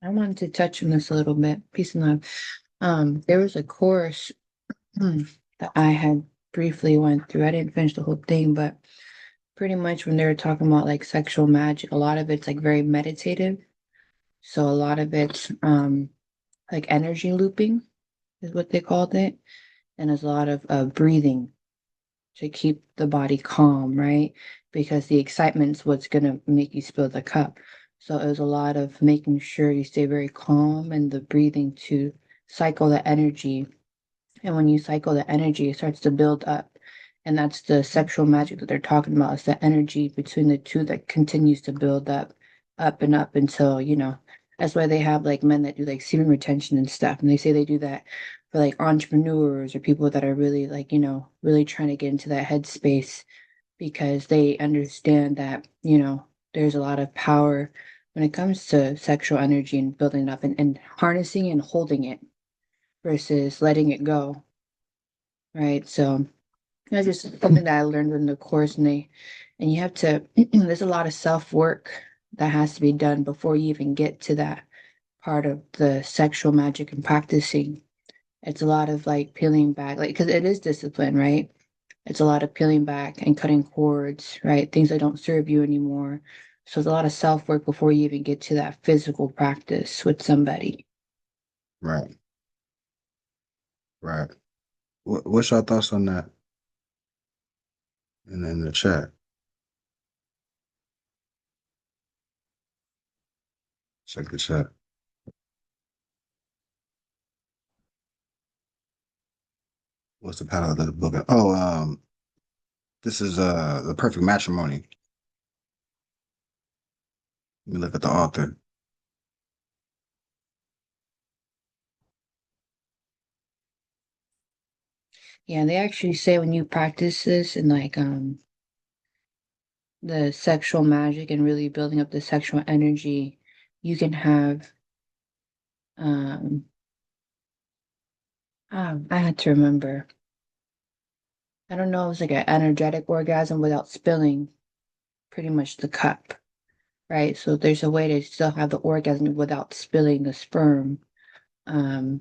I wanted to touch on this a little bit. Peace and love. There was a course that I had briefly went through. I didn't finish the whole thing, but pretty much when they were talking about like sexual magic, a lot of it's like very meditative. So a lot of it's like energy looping is what they called it. And there's a lot of breathing to keep the body calm, right? Because the excitement's what's gonna make you spill the cup. So it was a lot of making sure you stay very calm and the breathing to cycle the energy. And when you cycle the energy, it starts to build up. And that's the sexual magic that they're talking about. It's the energy between the two that continues to build up and up until, that's why they have like men that do like semen retention and stuff. And they say they do that for like entrepreneurs or people that are really like, really trying to get into that headspace because they understand that, there's a lot of power when it comes to sexual energy and building it up and harnessing and holding it versus letting it go. Right. So that's just something that I learned in the course and you have to there's a lot of self-work that has to be done before you even get to that part of the sexual magic and practicing. It's a lot of like peeling back, like because it is discipline, right? It's a lot of peeling back and cutting cords, right? Things that don't serve you anymore. So it's a lot of self-work before you even get to that physical practice with somebody. Right, right. What's your thoughts on that? And in the chat, check the chat. What's the title of the book? Oh, this is The Perfect Matrimony. Let me look at the author. Yeah, they actually say when you practice this and like the sexual magic and really building up the sexual energy, you can have um I had to remember. I don't know, it was like an energetic orgasm without spilling pretty much the cup, right? So there's a way to still have the orgasm without spilling the sperm. Um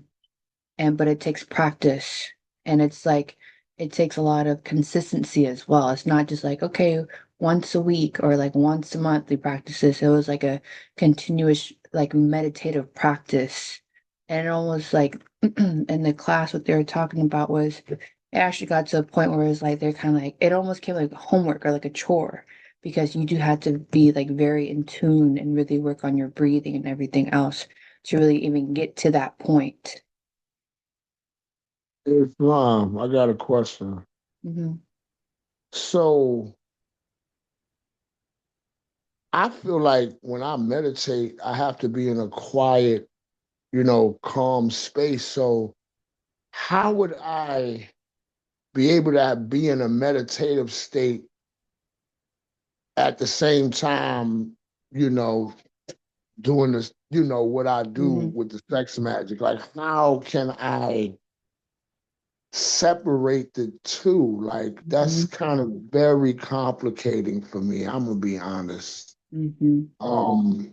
but it takes practice and it's like it takes a lot of consistency as well. It's not just like okay, once a week or like once a month we practice this. It was like a continuous like meditative practice and almost like in the class what they were talking about was it actually got to a point where it's like they're kind of like it almost came like homework or like a chore because you do have to be like very in tune and really work on your breathing and everything else to really even get to that point. Islam, I got a question. Mm-hmm. So I feel like when I meditate, I have to be in a quiet, calm space. So how would I be able to be in a meditative state at the same time, you know, doing this, what I do Mm-hmm. with the sex magic? Like, how can I separate the two? Like, that's kind of very complicating for me. I'm gonna be honest. Mm-hmm.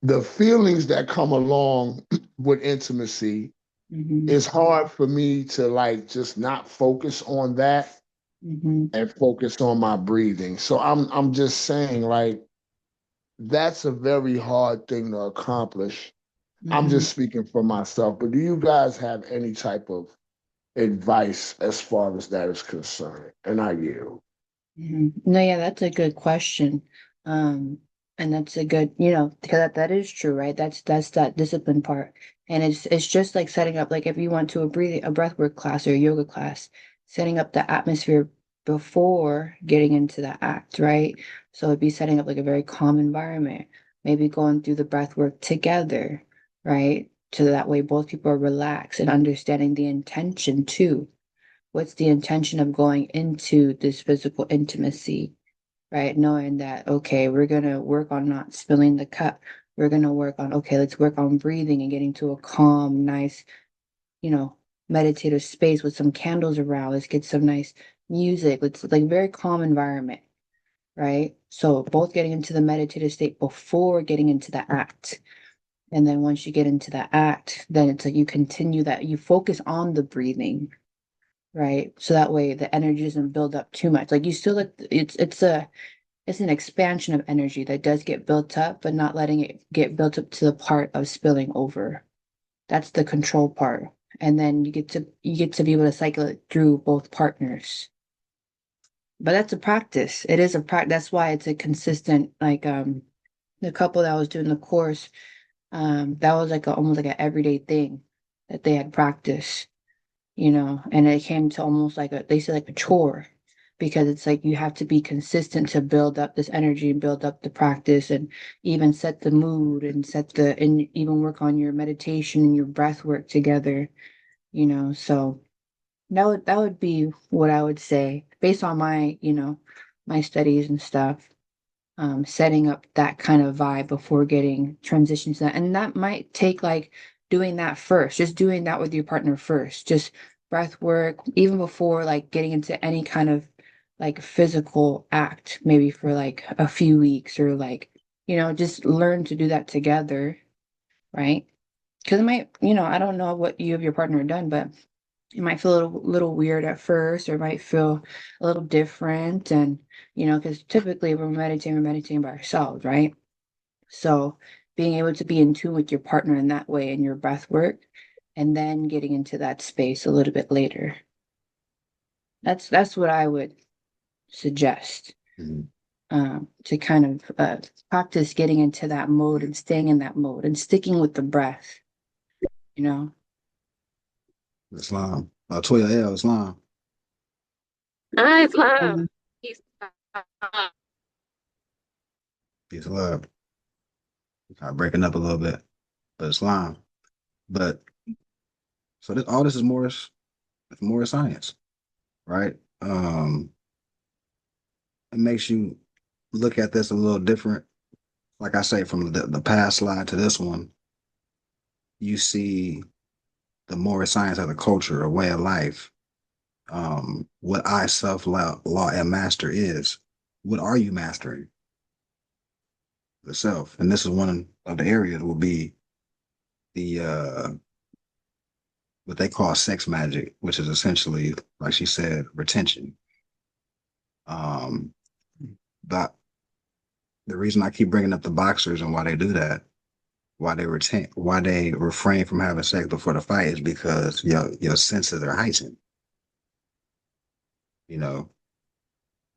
The feelings that come along with intimacy Mm-hmm. it's hard for me to like just not focus on that Mm-hmm. and focus on my breathing. So I'm just saying like that's a very hard thing to accomplish. I'm Mm-hmm. just speaking for myself, but do you guys have any type of advice as far as that is concerned? And I yield. No, yeah, that's a good question. Um, and that's a good, because that is true, right? That's that discipline part. And it's just like setting up, like if you went to a breathwork class or a yoga class, setting up the atmosphere before getting into the act, right? So it'd be setting up like a very calm environment, maybe going through the breathwork together, right? So that way both people are relaxed and understanding the intention too. What's the intention of going into this physical intimacy, right? Knowing that, okay, we're going to work on not spilling the cup. We're going to work on, okay, let's work on breathing and getting to a calm, nice, you know, meditative space with some candles around. Let's get some nice music. Let's like very calm environment, right? So both getting into the meditative state before getting into the act. And then once you get into the act, then it's like you continue that, you focus on the breathing, right? So that way the energy doesn't build up too much. Like you still let it's an expansion of energy that does get built up, but not letting it get built up to the part of spilling over. That's the control part. And then you get to be able to cycle it through both partners. But that's a practice. It is a practice. That's why it's a consistent, like the couple that was doing the course, that was like almost like an everyday thing that they had practiced, and it came to almost like they said like a chore, because it's like you have to be consistent to build up this energy and build up the practice and even set the mood and and even work on your meditation and your breath work together, so that would be what I would say based on my studies and stuff, setting up that kind of vibe before getting transition to that. And that might take like doing that first, just doing that with your partner first, just breath work, even before like getting into any kind of like physical act, maybe for like a few weeks or like, just learn to do that together, right? Because it might, I don't know what you have your partner done, but it might feel a little weird at first, or it might feel a little different. And, because typically we're meditating by ourselves, right? So being able to be in tune with your partner in that way in your breath work, and then getting into that space a little bit later. That's what I would suggest, Mhm. to kind of practice getting into that mode and staying in that mode and sticking with the breath, you know? Islam. Toya L. Islam. Hi, Islam. Peace. Peace of love. Breaking up a little bit, but Islam. But so all this is more science, right? It makes you look at this a little different. Like I say, from the past slide to this one, you see the more science of the culture, a way of life, what I self law and master is. What are you mastering? The self. And this is one of the areas will be the what they call sex magic, which is essentially, like she said, retention. Um, but the reason I keep bringing up the boxers and why they do that, why they refrain from having sex before the fight is because your senses are heightened, you know,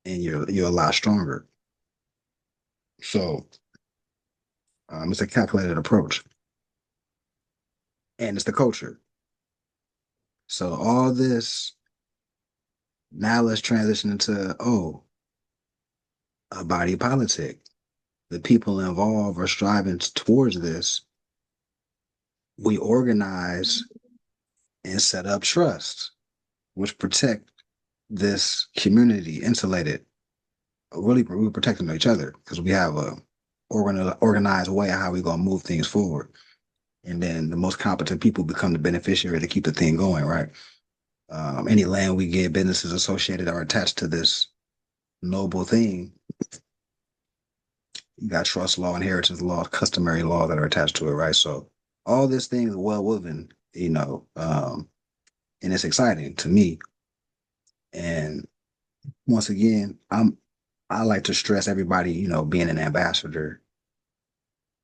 and you're a lot stronger. So it's a calculated approach, and it's the culture. So all this now let's transition into a body politic. The people involved are striving towards this. We organize and set up trust, which protect this community insulated. Really, we're protecting each other because we have a organized way of how we're gonna move things forward. And then the most competent people become the beneficiary to keep the thing going, right? Any land we get, businesses associated or attached to this noble thing, you got trust law, inheritance law, customary law that are attached to it, right? So all this thing is well woven you know, and it's exciting to me. And once again, I like to stress everybody, being an ambassador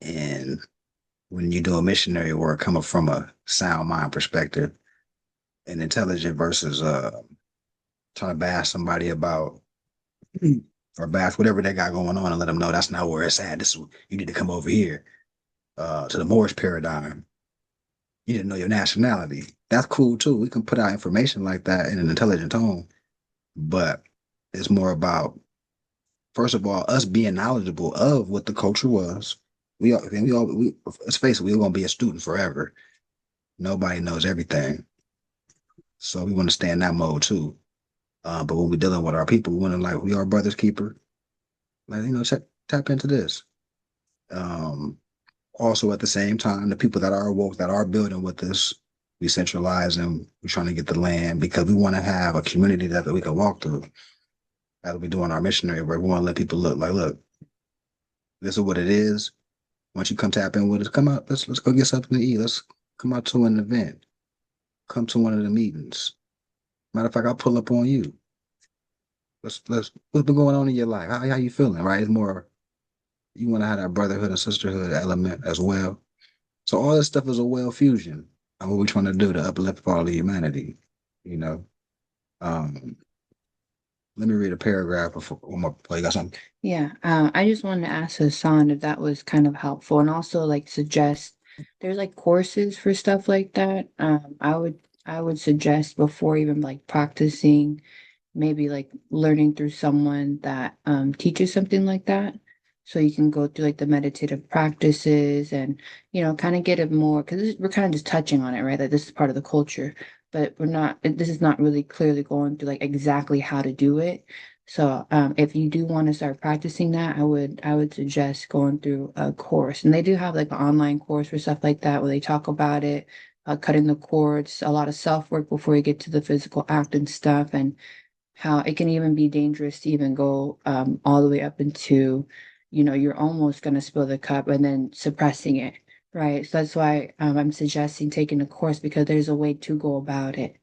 and when you do a missionary work coming from a sound mind perspective and intelligent versus trying to bash somebody about or bash whatever they got going on and let them know that's not where it's at. You need to come over here to the Moorish paradigm. You didn't know your nationality. That's cool too. We can put out information like that in an intelligent tone, but it's more about first of all us being knowledgeable of what the culture was. Let's face it, we're gonna be a student forever. Nobody knows everything, so we want to stay in that mode too. But when we're dealing with our people, we want to we are brothers keeper. Like tap into this. Um, Also at the same time, the people that are woke that are building with us, we centralize and we're trying to get the land because we want to have a community that we can walk through. As we doing our missionary work, we want to let people look, this is what it is. Once you come tap in with us, come out. Let's go get something to eat. Let's come out to an event. Come to one of the meetings. Matter of fact, I'll pull up on you. Let's what's been going on in your life? How you feeling? Right? It's more you want to have that brotherhood and sisterhood element as well. So all this stuff is a well fusion of what we're trying to do to uplift all of humanity. You know. Um, Let me read a paragraph before one more. Oh, you got something? Yeah, I just wanted to ask Hassan if that was kind of helpful and also like suggest there's like courses for stuff like that. I would suggest before even like practicing, maybe like learning through someone that teaches something like that. So you can go through like the meditative practices and kind of get it more because we're kind of just touching on it, right? Like this is part of the culture, but this is not really clearly going through like exactly how to do it. So if you do want to start practicing that, I would suggest going through a course. And they do have like an online course for stuff like that where they talk about it, cutting the cords, a lot of self-work before you get to the physical act and stuff, and how it can even be dangerous to even go all the way up into, you're almost going to spill the cup and then suppressing it, right? So that's why I'm suggesting taking a course because there's a way to go about it.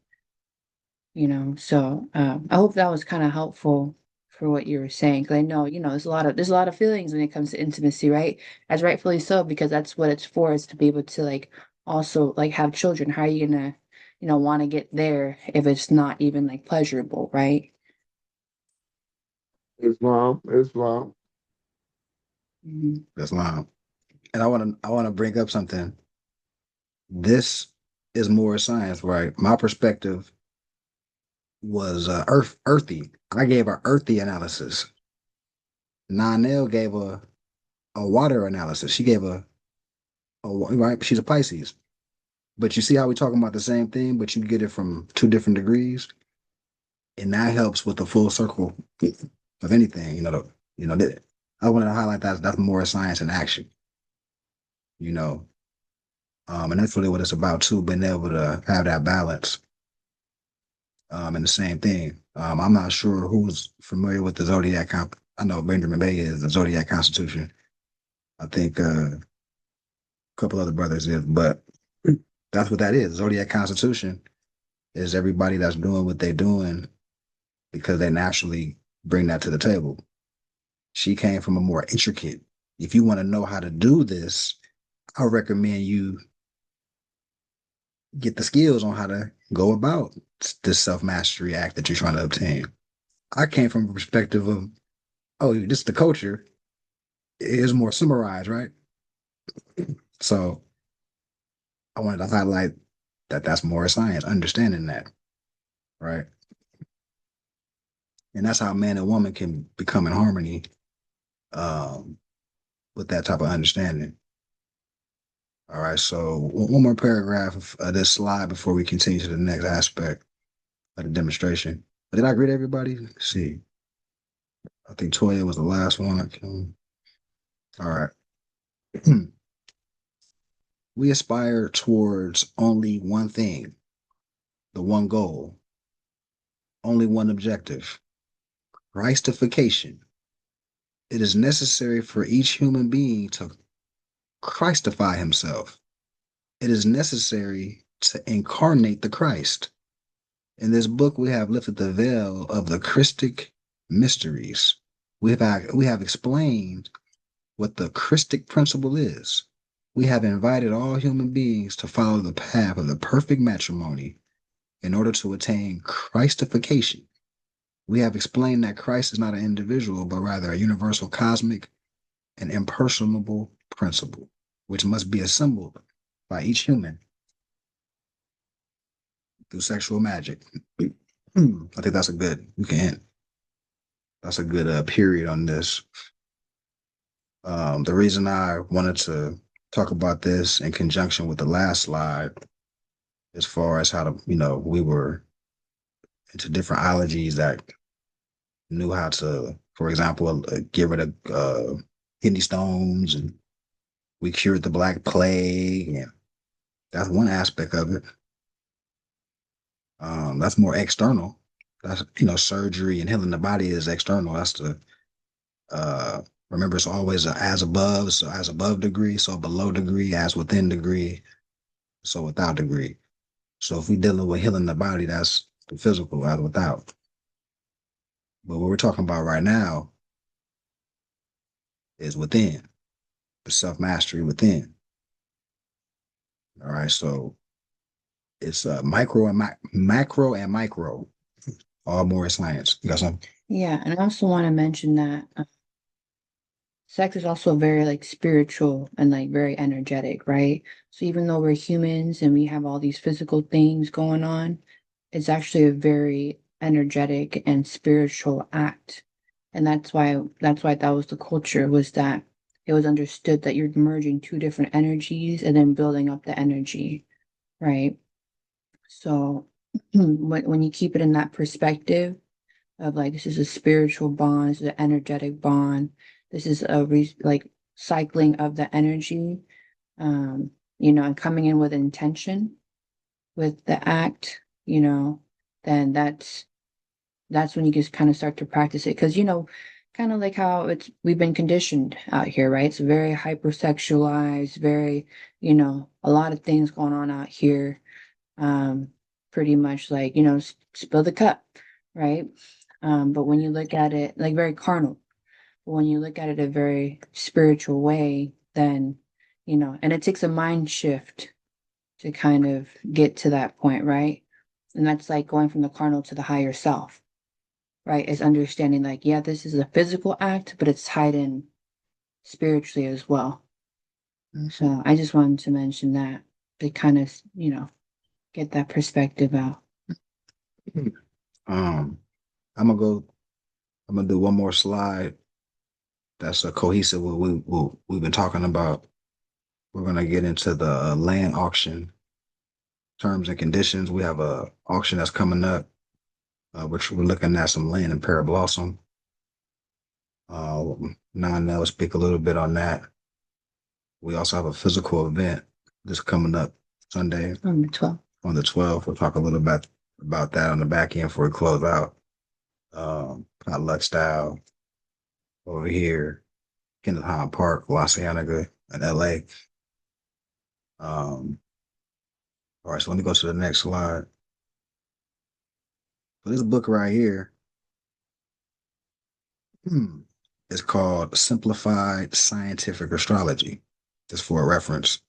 So I hope that was kind of helpful for what you were saying because I know there's a lot of feelings when it comes to intimacy, right? As rightfully so because that's what it's for, is to be able to like also like have children. How are you gonna want to get there if it's not even like pleasurable, right? Islam, Islam. Mhm. That's long. And I want to bring up something. This is more science, right? My perspective was earthy. I gave an earthy analysis. Nanel gave a water analysis. She gave right. She's a Pisces, but you see how we talking about the same thing, but you get it from two different degrees, and that helps with the full circle of anything. I wanted to highlight that's more science in action. You know, and that's really what it's about too, being able to have that balance. And the same thing. I'm not sure who's familiar with the Zodiac Comp. I know Benjamin Bay is the Zodiac Constitution. I think a couple other brothers is, but that's what that is. Zodiac Constitution is everybody that's doing what they're doing because they naturally bring that to the table. She came from a more intricate. If you want to know how to do this, I recommend you get the skills on how to go about this self mastery act that you're trying to obtain. I came from a perspective of, oh, this is the culture. It is more summarized, right? So I wanted to highlight that that's more science, understanding that, right? And that's how man and woman can become in harmony um, with that type of understanding. All right, so one more paragraph of this slide before we continue to the next aspect of the demonstration. Did I greet everybody? Let's see. I think Toya was the last one. All right. We aspire towards only one thing, the one goal, only one objective, Christification. It is necessary for each human being to Christify himself. It is necessary to incarnate the Christ. In this book, we have lifted the veil of the Christic mysteries. We have explained what the Christic principle is. We have invited all human beings to follow the path of the perfect matrimony in order to attain Christification. We have explained that Christ is not an individual, but rather a universal cosmic and impersonable principle, which must be assembled by each human through sexual magic. I think that's a good, we can end. That's a good period on this. The reason I wanted to talk about this in conjunction with the last slide, as far as how to, we were into different ologies that knew how to, for example, get rid of kidney stones, and we cured the Black Plague, and that's one aspect of it. That's more external. That's, surgery and healing the body is external. That's the remember, it's always a as above, so as above degree, so below degree, as within degree, so without degree. So if we dealing with healing the body, that's the physical as without. But what we're talking about right now is within, the self-mastery within. All right, so it's macro and micro, all more science. You got something? Yeah, and I also want to mention that sex is also very like spiritual and like very energetic, right? So even though we're humans and we have all these physical things going on, it's actually a very energetic and spiritual act. And that's why that was the culture, was that it was understood that you're merging two different energies and then building up the energy, right? So when you keep it in that perspective of like, this is a spiritual bond, this is an energetic bond, this is like cycling of the energy, and coming in with intention with the act, then that's when you just kind of start to practice it. Because, kind of like how we've been conditioned out here, right? It's very hypersexualized, very, a lot of things going on out here. Pretty much like, spill the cup, right? But when you look at it like very carnal, but when you look at it a very spiritual way, then, and it takes a mind shift to kind of get to that point, right? And that's like going from the carnal to the higher self, right? Is understanding like, yeah, this is a physical act, but it's tied in spiritually as well. So I just wanted to mention that to kind of, get that perspective out. I'm gonna do one more slide that's a cohesive what we've been talking about. We're gonna get into the land auction terms and conditions. We have a auction that's coming up, which we're looking at some land in Parablossom. Now will speak a little bit on that. We also have a physical event that's coming up Sunday On the 12th. on the 12th. We'll talk a little bit about that on the back end before we close out. Potluck style over here, Kenneth Hahn Park, La Cienega in LA. All right, so let me go to the next slide. So this book right here is called Simplified Scientific Astrology, just for a reference.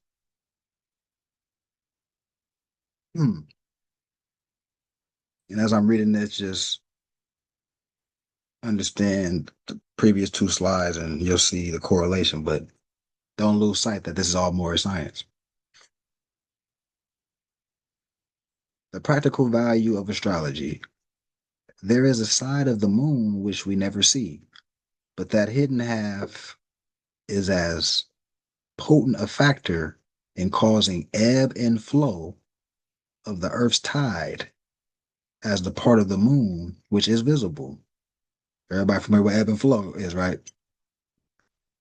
And as I'm reading this, just understand the previous two slides and you'll see the correlation, but don't lose sight that this is all more science. The practical value of astrology. There is a side of the moon which we never see, but that hidden half is as potent a factor in causing ebb and flow of the Earth's tide as the part of the moon which is visible. Everybody familiar with ebb and flow is, right?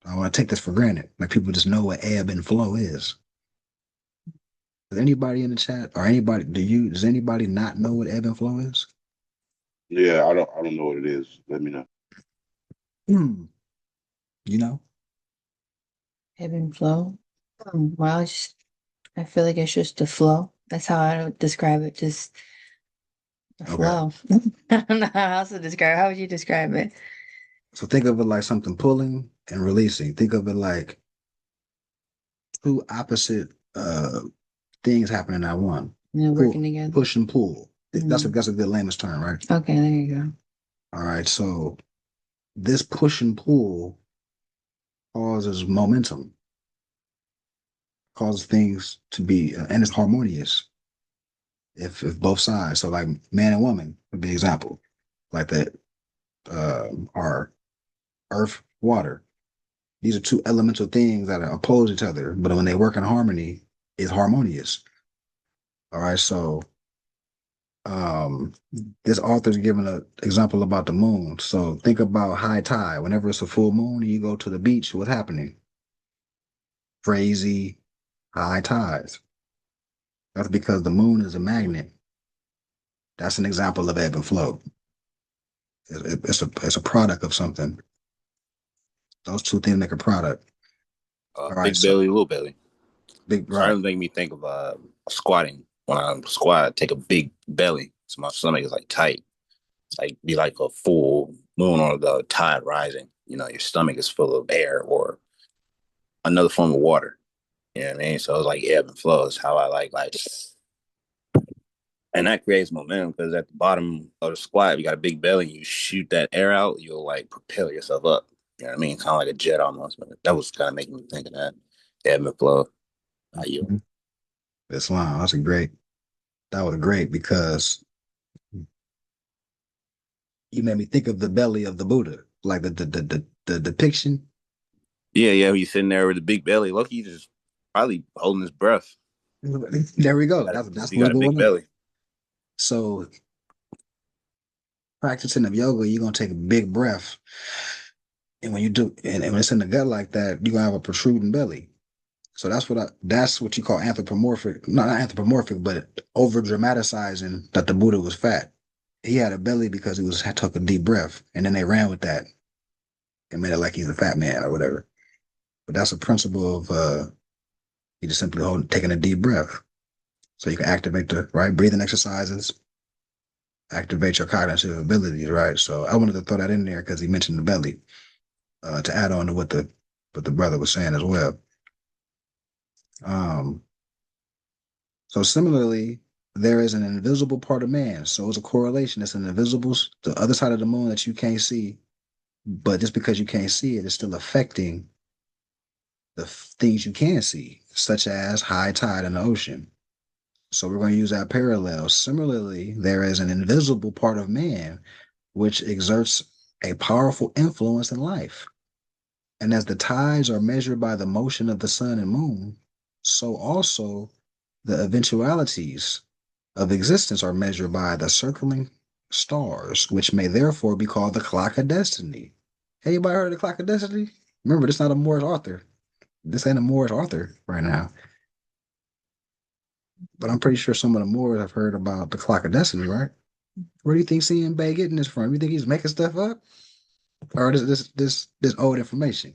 I want to take this for granted. Like, people just know what ebb and flow is. Does anybody in the chat or does anybody not know what ebb and flow is? Yeah, I don't know what it is. Let me know. You know? Ebb and flow. Well, I feel like it's just the flow. That's how I would describe it. Just the Okay. flow. I don't know how else to describe it. How would you describe it? So think of it like something pulling and releasing. Think of it like two opposite things happening at one. You know, Pull, working together. push and pull. Mhm. That's a good layman's term, right? Okay, there you go. All right. So this push and pull causes momentum, causes things to be, and it's harmonious. If both sides, so like man and woman would be an example, like that are earth, water. These are two elemental things that are oppose each other, but when they work in harmony, it's harmonious. All right, so um, this author's giving an example about the moon. So think about high tide. Whenever it's a full moon and you go to the beach, what's happening? Crazy high tides. That's because the moon is a magnet. That's an example of ebb and flow. It's a product of something. Those two things make a product. All right, Big so belly, little belly. big right. Starting to make me think of squatting. When I squat, I take a big belly, so my stomach is like tight. It's like be like a full moon or the tide rising. You know, your stomach is full of air or another form of water. You know what I mean? So it's like ebb and flow is how I like, and that creates momentum because at the bottom of the squat, if you got a big belly, you shoot that air out, you'll like propel yourself up. You know what I mean? Kind of like a jet almost. But that was kind of making me think of that ebb and flow. You. Mhm. Islam. That was great because you made me think of the belly of the Buddha, like the depiction. Yeah. He's sitting there with a big belly. Loki just probably holding his breath. There we go. That's He what's got a big going on. belly. So practicing of yoga, you're gonna take a big breath. And when you do, and when it's in the gut like that, you're gonna have a protruding belly. So that's what you call anthropomorphic, not anthropomorphic, but over dramatizing that the Buddha was fat. He had a belly because had took a deep breath, and then they ran with that and made it like he's a fat man or whatever. But that's a principle of you just simply taking a deep breath, so you can activate the right breathing exercises, activate your cognitive abilities, right? So I wanted to throw that in there because he mentioned the belly to add on to what the brother was saying as well. Um, so similarly, there is an invisible part of man. So it's a correlation. It's an invisible, the other side of the moon that you can't see, but just because you can't see it, it's still affecting the things you can see, such as high tide in the ocean. So we're going to use that parallel. Similarly, there is an invisible part of man which exerts a powerful influence in life. And as the tides are measured by the motion of the sun and moon, so also the eventualities of existence are measured by the circling stars, which may therefore be called the clock of destiny. Anybody heard of the clock of destiny? Remember, this is not a Morris author. This ain't a Morris author right now. But I'm pretty sure some of the Moors have heard about the clock of destiny, right? Where do you think CM Bay getting this from? You think he's making stuff up? Or this old information?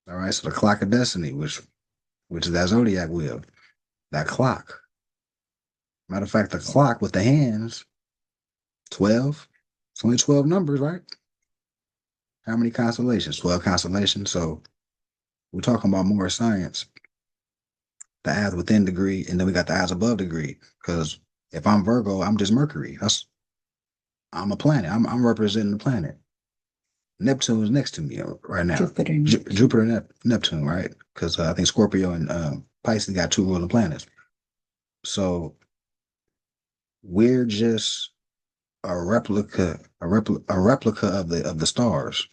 All right, so the clock of destiny, which is that zodiac wheel, that clock. Matter of fact, the clock with the hands, 12. It's only 12 numbers, right? How many constellations? 12 constellations. So we're talking about more science. The as within degree, and then we got the as above degree. Because if I'm Virgo, I'm just Mercury. I'm a planet. I'm representing the planet. Neptune is next to me right now. Jupiter. Jupiter, Neptune, right? Because I think Scorpio and Pisces got two ruling planets. So we're just a replica of the stars.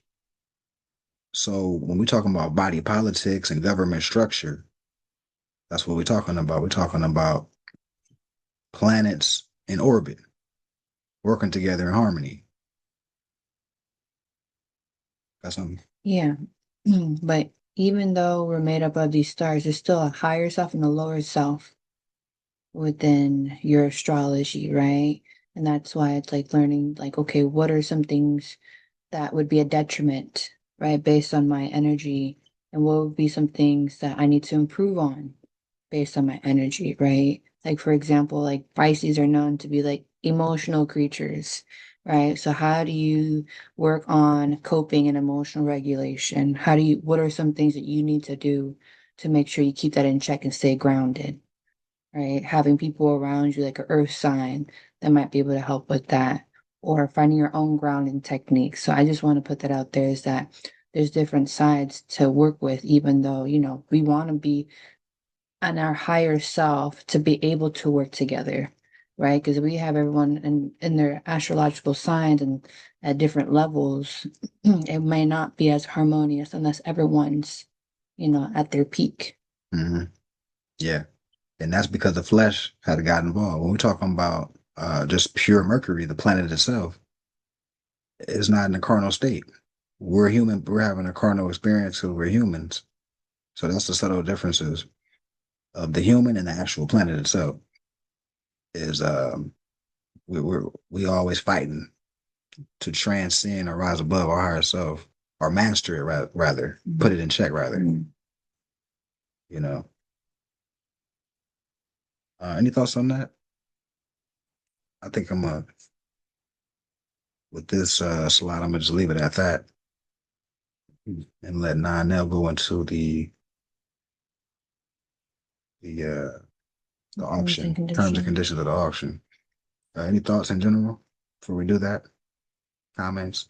So when we're talking about body politics and government structure, that's what we're talking about. We're talking about planets in orbit working together in harmony. That's something. Yeah. But even though we're made up of these stars, there's still a higher self and a lower self within your astrology, right? And that's why it's like learning, like, okay, what are some things that would be a detriment, right, based on my energy? And what would be some things that I need to improve on? based on my energy, right? Like for example, like Pisces are known to be like emotional creatures, right? So how do you work on coping and emotional regulation? What are some things that you need to do to make sure you keep that in check and stay grounded, right? Having people around you like an earth sign that might be able to help with that, or finding your own grounding techniques. So I just want to put that out there is that there's different sides to work with, even though, we want to be on our higher self to be able to work together, right? Because we have everyone in their astrological signs and at different levels, it may not be as harmonious unless everyone's, at their peak. Hmm. Yeah. And that's because the flesh had got involved. When we're talking about just pure Mercury, the planet itself is not in the carnal state. We're human. We're having a carnal experience because we're humans. So that's the subtle differences of the human and the actual planet itself. Is we always fighting to transcend or rise above our higher self or master it rather put it in check rather. Mhm. You know. Any thoughts on that? I think I'm with this slide. I'm gonna just leave it at that and let Nine go into the uh the auction terms and conditions of the auction. Any thoughts in general before we do that? Comments?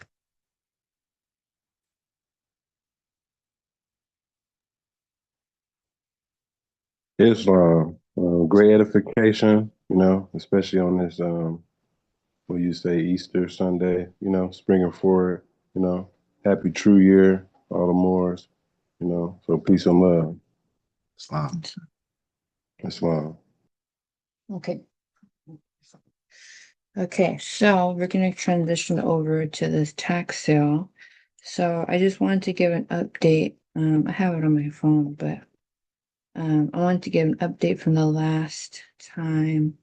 It's great edification, especially on this what you say Easter Sunday, springing forward, happy true year, all the Moors, so peace and love. Islam. Islam. Okay. Okay, so we're going to transition over to this tax sale. So I just wanted to give an update. I have it on my phone, but I wanted to give an update from the last time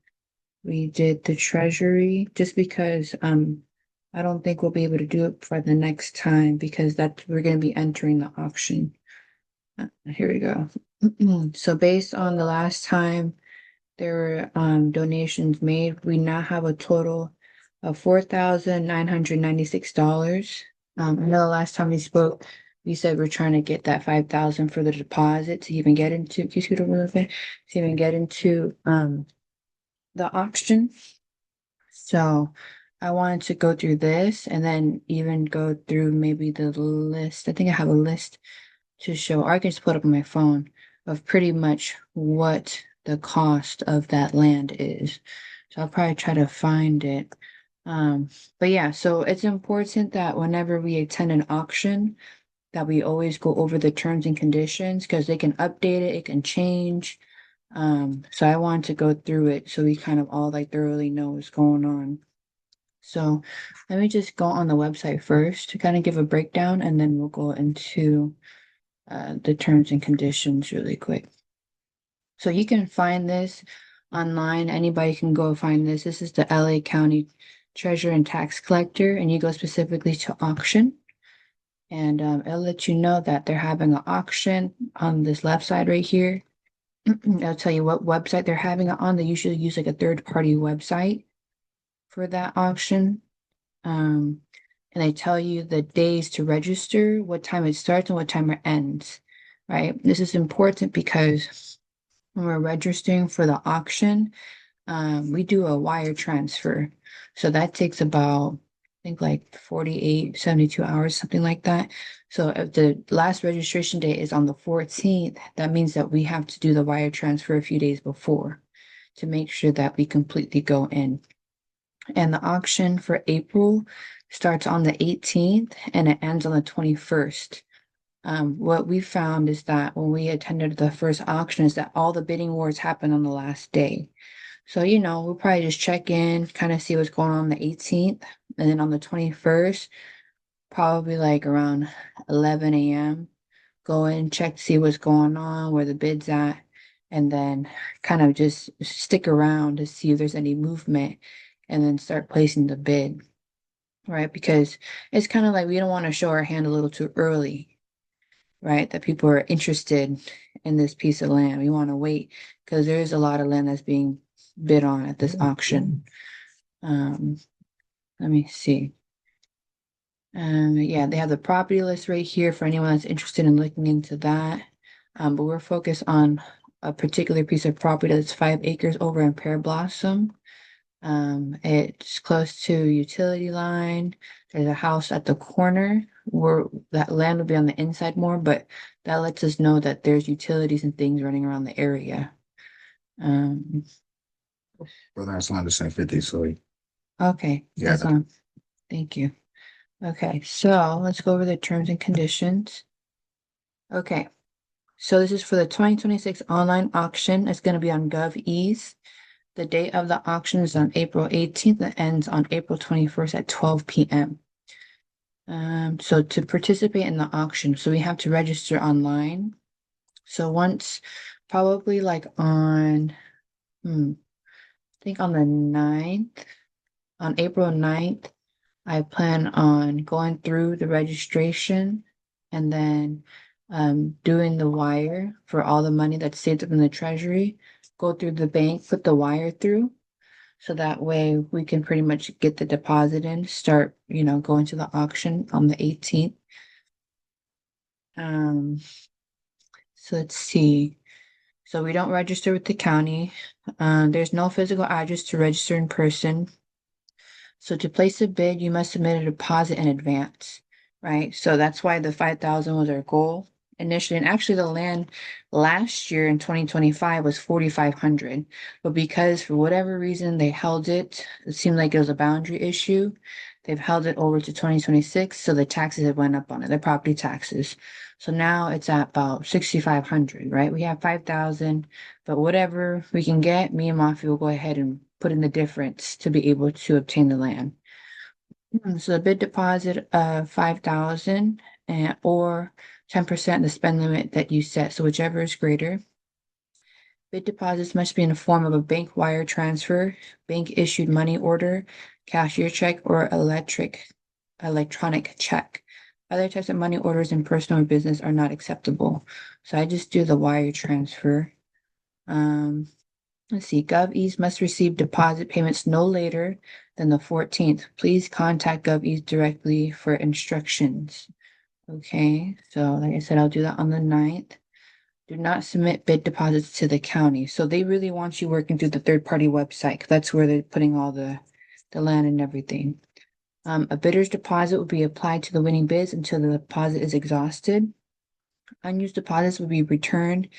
we did the treasury, just because I don't think we'll be able to do it for the next time because we're going to be entering the auction. Here we go. So based on the last time there were donations made, we now have a total of $4,996. I know the last time we spoke, we said we're trying to get that 5,000 for the deposit to even get into, can you scoot over a little bit? To even get into the auction. So I wanted to go through this and then even go through maybe the list. I think I have a list to show, or I can just put up on my phone of pretty much what the cost of that land is. So I'll probably try to find it. But yeah, so it's important that whenever we attend an auction, that we always go over the terms and conditions because they can update it, it can change. So I want to go through it so we kind of all like thoroughly know what's going on. So let me just go on the website first to kind of give a breakdown and then we'll go into the terms and conditions really quick. So you can find this online. Anybody can go find this. This is the LA County Treasurer and Tax Collector, and you go specifically to auction. And it'll let you know that they're having an auction on this left side right here. I'll tell you what website they're having it on. They usually use like a third-party website for that auction. And they tell you the days to register, what time it starts and what time it ends, right? This is important because when we're registering for the auction, we do a wire transfer. So that takes about, I think like 48, 72 hours, something like that. So if the last registration date is on the 14th, that means that we have to do the wire transfer a few days before to make sure that we completely go in. And the auction for April starts on the 18th and it ends on the 21st. What we found is that when we attended the first auction is that all the bidding wars happen on the last day. So, we'll probably just check in, kind of see what's going on the 18th. And then on the 21st, probably like around 11 a.m., go in, check to see what's going on, where the bid's at, and then kind of just stick around to see if there's any movement and then start placing the bid, right? Because it's kind of like we don't want to show our hand a little too early. right? That people are interested in this piece of land. We want to wait because there is a lot of land that's being bid on at this auction. Let me see. Yeah, they have the property list right here for anyone that's interested in looking into that. But we're focused on a particular piece of property that's 5 acres over in Pear Blossom. It's close to utility line. There's a house at the corner where that land will be on the inside more, but that lets us know that there's utilities and things running around the area. Um, Brother, that's not the same 50, so okay, yeah. that's on. Thank you. Okay, so let's go over the terms and conditions. Okay, so this is for the 2026 online auction. It's going to be on GovEase. The date of the auction is on April 18th. It ends on April 21st at 12 p.m. So to participate in the auction, so we have to register online. So once, probably like on, I think on the 9th, on April 9th, I plan on going through the registration and then doing the wire for all the money that's saved up in the treasury, go through the bank, put the wire through. So that way we can pretty much get the deposit in, start, going to the auction on the 18th. So let's see. So we don't register with the county. There's no physical address to register in person. So to place a bid, you must submit a deposit in advance, right? So that's why the 5,000 was our goal initially. And actually the land last year in 2025 was 4,500. But because for whatever reason they held it seemed like it was a boundary issue. They've held it over to 2026. So the taxes have went up on it, the property taxes. So now it's at about 6,500, right? We have 5,000, but whatever we can get, me and Mafi will go ahead and put in the difference to be able to obtain the land. So the bid deposit of 5,000 and or 10% the spend limit that you set. So whichever is greater. Bid deposits must be in the form of a bank wire transfer, bank issued money order, cashier check, or electronic check. Other types of money orders in personal or business are not acceptable. So I just do the wire transfer. Let's see, GovEase must receive deposit payments no later than the 14th. Please contact GovEase directly for instructions. Okay, so like I said, I'll do that on the 9th. Do not submit bid deposits to the county. So they really want you working through the third-party website, 'cause that's where they're putting all the land and everything. A bidder's deposit will be applied to the winning bids until the deposit is exhausted. Unused deposits will be returned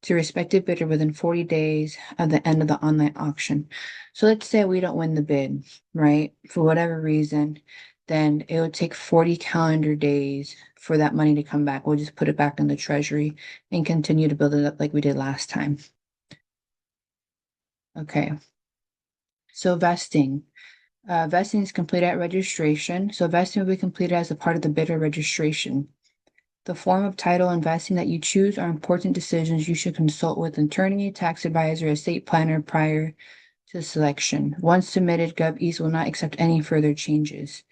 to respective bidder within 40 days of the end of the online auction. So let's say we don't win the bid, right? For whatever reason, then it would take 40 calendar days for that money to come back. We'll just put it back in the treasury and continue to build it up like we did last time. Okay. So vesting. Vesting is completed at registration. So vesting will be completed as a part of the bidder registration. The form of title and vesting that you choose are important decisions you should consult with an attorney, tax advisor, estate planner prior to selection. Once submitted, GovEase will not accept any further changes.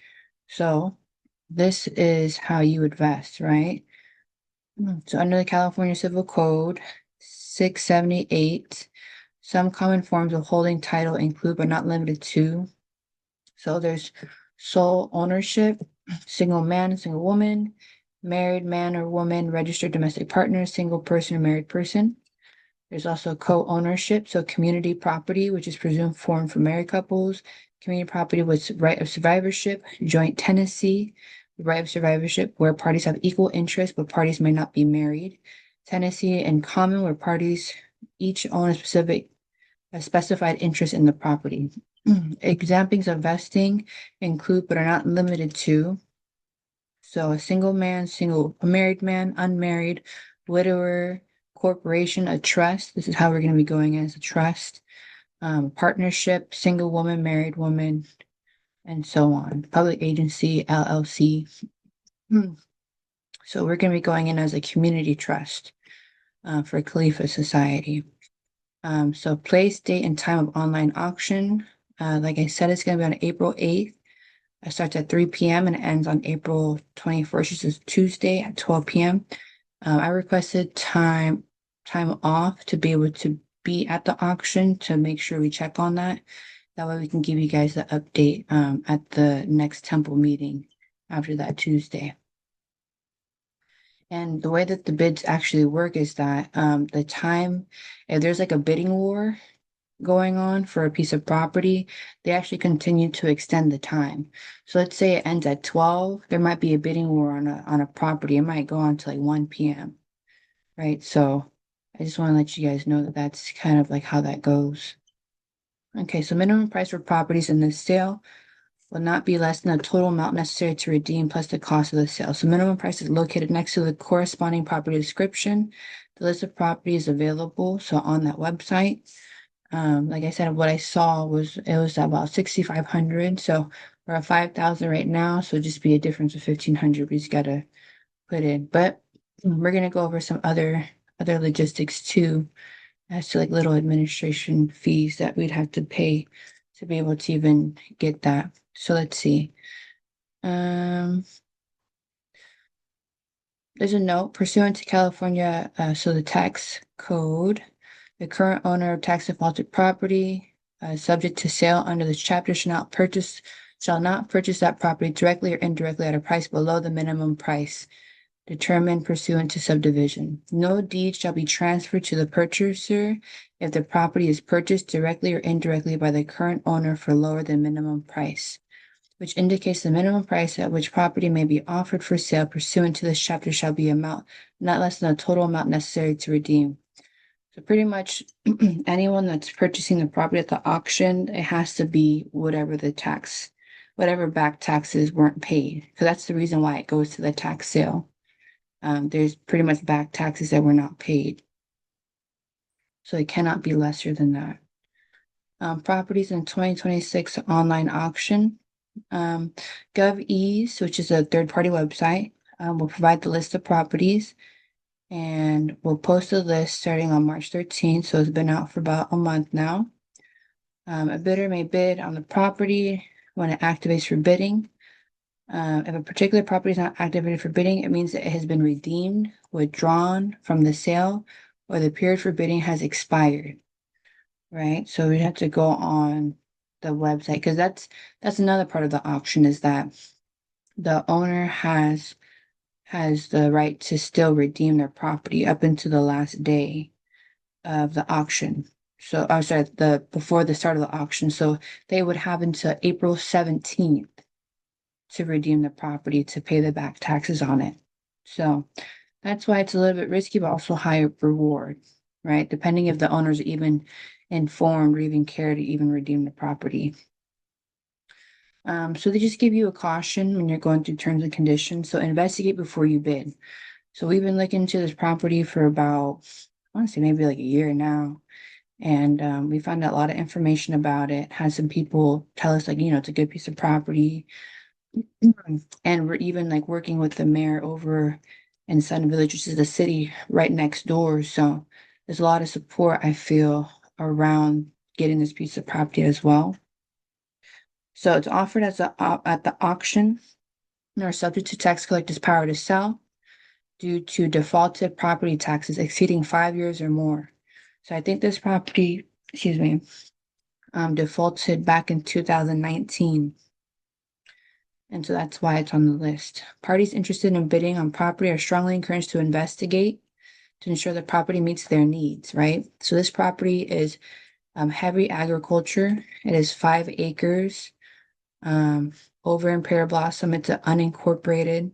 So this is how you would vest, right? So under the California Civil Code 678, some common forms of holding title include but not limited to. So there's sole ownership, single man, single woman, married man or woman, registered domestic partner, single person or married person. There's also co-ownership, so community property, which is presumed formed for married couples, community property with right of survivorship, joint tenancy, right of survivorship where parties have equal interest but parties may not be married, tenancy in common where parties each own a specified interest in the property. Examples of vesting include but are not limited to. So a single man, a married man, unmarried, widower, corporation, a trust. This is how we're going to be going as a trust. Partnership, single woman, married woman, and so on. Public agency, LLC. So we're going to be going in as a community trust for Khalifa Society. So place, date, and time of online auction. Like I said, it's going to be on April 8th. It starts at 3 p.m. and ends on April 21st, which is Tuesday at 12 p.m. I requested time off to be able to be at the auction to make sure we check on that. That way we can give you guys the update at the next temple meeting after that Tuesday. And the way that the bids actually work is that the time, if there's like a bidding war going on for a piece of property, they actually continue to extend the time. So let's say it ends at 12, there might be a bidding war on a property. It might go on to like 1 p.m. Right? So I just want to let you guys know that that's kind of like how that goes. Okay, so minimum price for properties in the sale will not be less than the total amount necessary to redeem plus the cost of the sale. So minimum price is located next to the corresponding property description. The list of properties available, so on that website. Like I said, what I saw was it was about 6,500. So we're at 5,000 right now. So just be a difference of 1,500 we just gotta put in. But we're gonna go over some other logistics too, as to like little administration fees that we'd have to pay to be able to even get that. So let's see. There's a note pursuant to California, so the tax code, the current owner of tax defaulted property, subject to sale under this chapter shall not purchase that property directly or indirectly at a price below the minimum price determined pursuant to subdivision. No deed shall be transferred to the purchaser if the property is purchased directly or indirectly by the current owner for lower than minimum price, which indicates the minimum price at which property may be offered for sale pursuant to this chapter shall be amount not less than the total amount necessary to redeem. So pretty much anyone that's purchasing the property at the auction, it has to be whatever back taxes weren't paid. Because that's the reason why it goes to the tax sale. There's pretty much back taxes that were not paid. So it cannot be lesser than that. Properties in 2026 online auction. GovEase, which is a third-party website, will provide the list of properties, and we'll post a list starting on March 13th. So it's been out for about a month now. A bidder may bid on the property when it activates for bidding. If a particular property is not activated for bidding, it means that it has been redeemed, withdrawn from the sale, or the period for bidding has expired. Right? So we have to go on the website because that's another part of the auction is that the owner has the right to still redeem their property up until the last day of the auction. So I'm sorry, before the start of the auction. So they would have until April 17th to redeem the property to pay the back taxes on it. So that's why it's a little bit risky, but also higher reward, right? Depending if the owners even informed or even care to even redeem the property. So they just give you a caution when you're going through terms and conditions. So investigate before you bid. So we've been looking into this property for about, I want to say maybe like a year now. And we found out a lot of information about it. Had some people tell us like, it's a good piece of property. And we're even like working with the mayor over in Sun Village, which is the city right next door. So there's a lot of support, I feel, around getting this piece of property as well. So it's offered at the auction or subject to tax collector's power to sell due to defaulted property taxes exceeding 5 years or more. So I think this property, defaulted back in 2019. And so that's why it's on the list. Parties interested in bidding on property are strongly encouraged to investigate to ensure the property meets their needs, right? So this property is heavy agriculture. It is 5 acres. Over in Parablossom, it's an unincorporated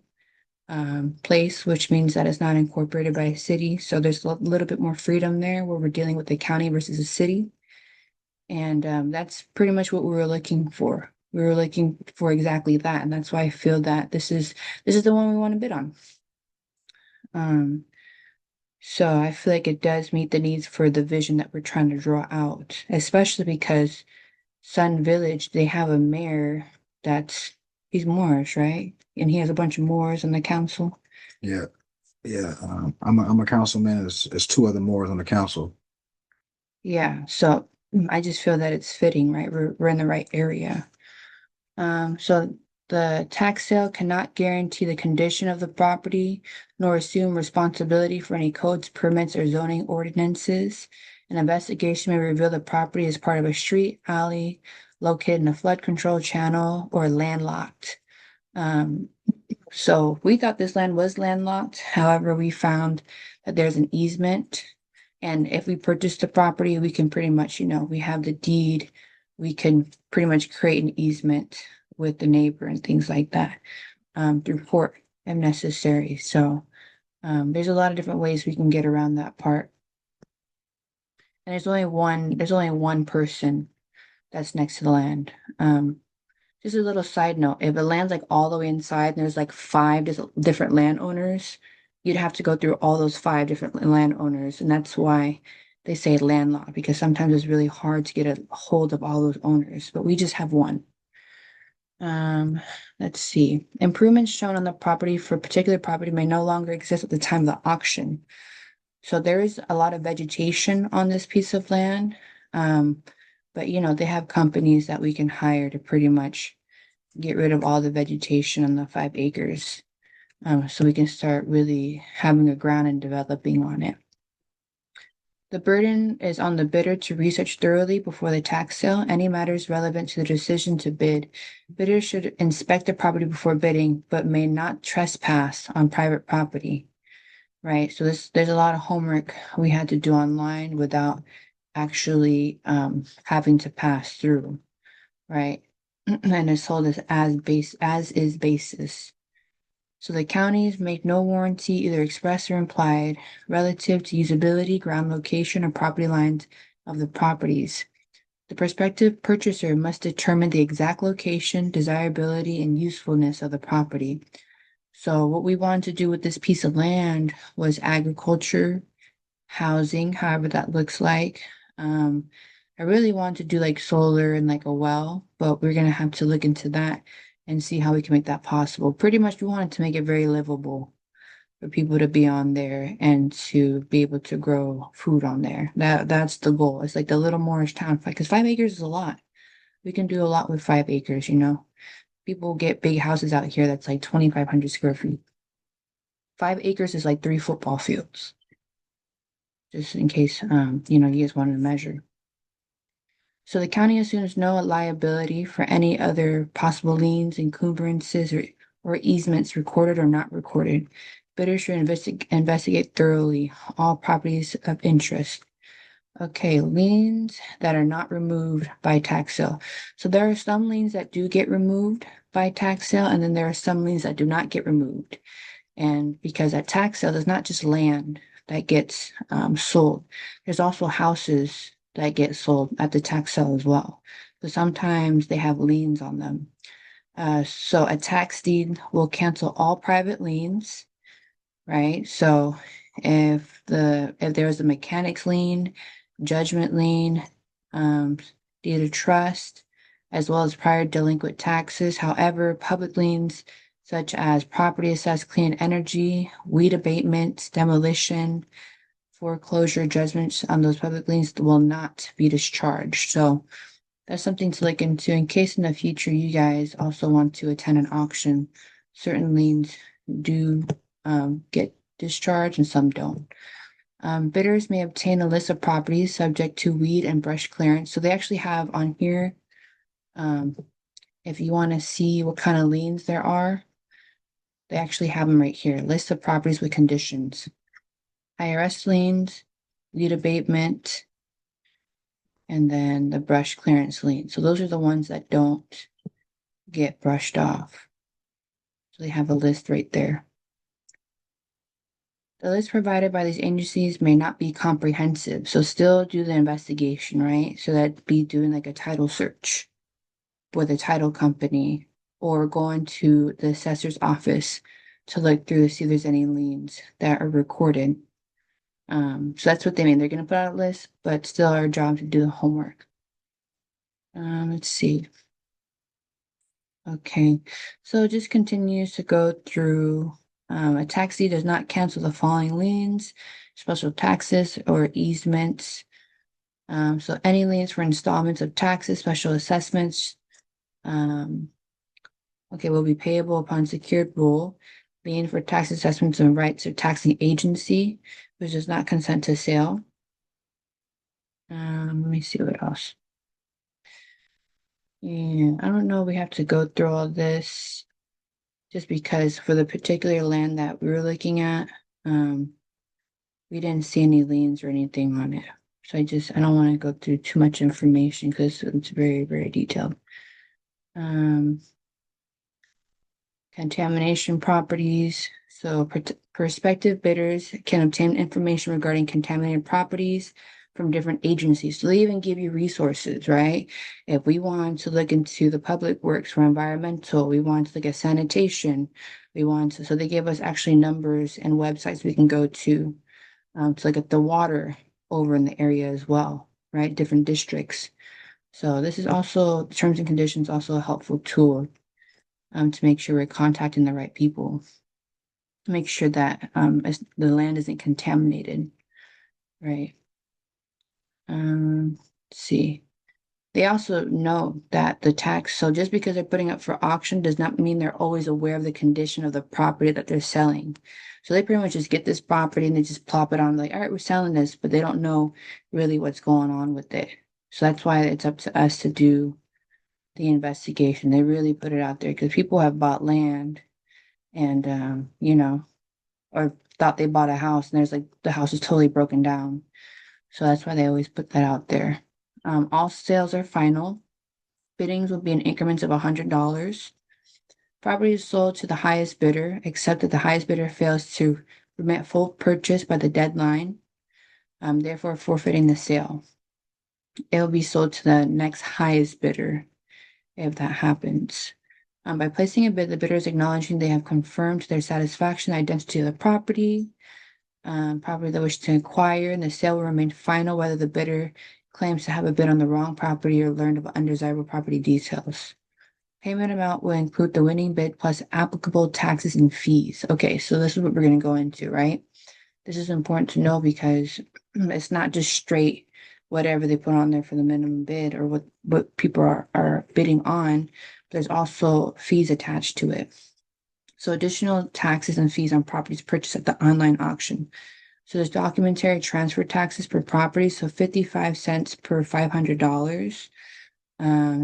place, which means that it's not incorporated by a city. So there's a little bit more freedom there where we're dealing with the county versus the city. And that's pretty much what we were looking for. We were looking for exactly that. And that's why I feel that this is the one we want to bid on. So I feel like it does meet the needs for the vision that we're trying to draw out, especially because Sun Village, they have a mayor he's Moorish, right? And he has a bunch of Moors on the council. Yeah, yeah. I'm a councilman. There's 2 other Moors on the council. Yeah, so I just feel that it's fitting, right? We're in the right area. So The tax sale cannot guarantee the condition of the property nor assume responsibility for any codes, permits, or zoning ordinances. An investigation may reveal the property is part of a street, alley, located in a flood control channel, or landlocked. So we thought this land was landlocked. However, we found that there's an easement. And if we purchase the property, we can pretty much, we have the deed. We can pretty much create an easement with the neighbor and things like that, through court if necessary. So there's a lot of different ways we can get around that part. And there's only one person that's next to the land. Just a little side note, if the land's like all the way inside and there's like 5 different landowners, you'd have to go through all those 5 different landowners. And that's why they say landlocked, because sometimes it's really hard to get a hold of all those owners, but we just have one. Let's see. Improvements shown on the property for a particular property may no longer exist at the time of the auction. So there is a lot of vegetation on this piece of land. But they have companies that we can hire to pretty much get rid of all the vegetation on the 5 acres. So we can start really having a ground and developing on it. The burden is on the bidder to research thoroughly before the tax sale any matters relevant to the decision to bid. Bidders should inspect the property before bidding, but may not trespass on private property. Right, so there's a lot of homework we had to do online without actually having to pass through, right? And it's sold as is basis. So the counties make no warranty, either express or implied, relative to usability, ground location, or property lines of the properties. The prospective purchaser must determine the exact location, desirability, and usefulness of the property. So what we wanted to do with this piece of land was agriculture, housing, however that looks like. I really wanted to do like solar and like a well, but we're gonna have to look into that and see how we can make that possible. Pretty much we wanted to make it very livable for people to be on there and to be able to grow food on there. That's the goal. It's like the little Moorish town, because 5 acres is a lot. We can do a lot with 5 acres, People get big houses out here that's like 2,500 square feet. 5 acres is like 3 football fields. Just in case, you guys wanted to measure. So the county assumes no liability for any other possible liens, encumbrances, or easements recorded or not recorded. Bidders should investigate thoroughly all properties of interest. Okay, liens that are not removed by tax sale. So there are some liens that do get removed by tax sale, and then there are some liens that do not get removed. And because at tax sale, there's not just land that gets sold. There's also houses that get sold at the tax sale as well. So sometimes they have liens on them. So a tax deed will cancel all private liens, right? So if there was a mechanics lien, judgment lien, deed of trust, as well as prior delinquent taxes. However, public liens such as property assessed clean energy, weed abatement, demolition, foreclosure judgments on those public liens will not be discharged. So that's something to look into in case in the future you guys also want to attend an auction. Certain liens do get discharged and some don't. Bidders may obtain a list of properties subject to weed and brush clearance. So they actually have on here, if you want to see what kind of liens there are, they actually have them right here. List of properties with conditions. IRS liens, weed abatement, and then the brush clearance lien. So those are the ones that don't get brushed off. So they have a list right there. The list provided by these agencies may not be comprehensive, so still do the investigation, right? So that'd be doing like a title search with a title company or going to the assessor's office to look through to see if there's any liens that are recorded. So that's what they mean. They're going to put out a list, but still our job to do the homework. Let's see. Okay, so it just continues to go through. A tax deed does not cancel the following liens, special taxes, or easements. So any liens for installments of taxes, special assessments, okay, will be payable upon secured rule, lien for tax assessments and rights of taxing agency, which does not consent to sale. Let me see what else. Yeah, I don't know. We have to go through all this just because for the particular land that we were looking at, we didn't see any liens or anything on it. So I don't want to go through too much information because it's very, very detailed. Contamination properties. So prospective bidders can obtain information regarding contaminated properties from different agencies. So they even give you resources, right? If we want to look into the public works or environmental, we want to look at sanitation, so they give us actually numbers and websites we can go to look at the water over in the area as well, right? Different districts. So this is also terms and conditions, also a helpful tool to make sure we're contacting the right people, to make sure that the land isn't contaminated, right? Let's see. They also know that the tax, so just because they're putting up for auction does not mean they're always aware of the condition of the property that they're selling. So they pretty much just get this property and they just plop it on like, all right, we're selling this, but they don't know really what's going on with it. So that's why it's up to us to do the investigation. They really put it out there because people have bought land and or thought they bought a house and there's like the house is totally broken down. So that's why they always put that out there. All sales are final. Biddings will be in increments of $100. Property is sold to the highest bidder, except that the highest bidder fails to permit full purchase by the deadline, therefore forfeiting the sale. It will be sold to the next highest bidder if that happens. By placing a bid, the bidder is acknowledging they have confirmed to their satisfaction the identity of the property they wish to acquire, and the sale will remain final whether the bidder claims to have a bid on the wrong property or learned of undesirable property details. Payment amount will include the winning bid plus applicable taxes and fees. Okay, so this is what we're going to go into, right? This is important to know because it's not just straight whatever they put on there for the minimum bid or what people are bidding on. There's also fees attached to it. So additional taxes and fees on properties purchased at the online auction. So there's documentary transfer taxes per property, so 55 cents per $500.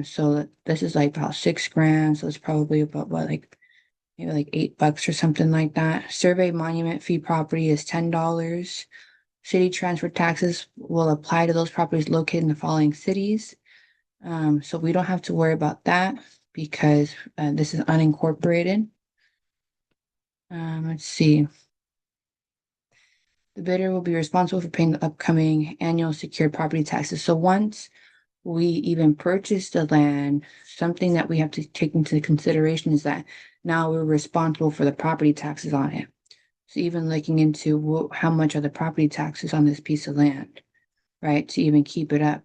So this is like about $6,000. So it's probably about maybe like $8 or something like that. Survey monument fee property is $10. City transfer taxes will apply to those properties located in the following cities. So we don't have to worry about that because this is unincorporated. Let's see. The bidder will be responsible for paying the upcoming annual secured property taxes. So once we even purchase the land, something that we have to take into consideration is that now we're responsible for the property taxes on it. So even looking into how much are the property taxes on this piece of land, right? To even keep it up.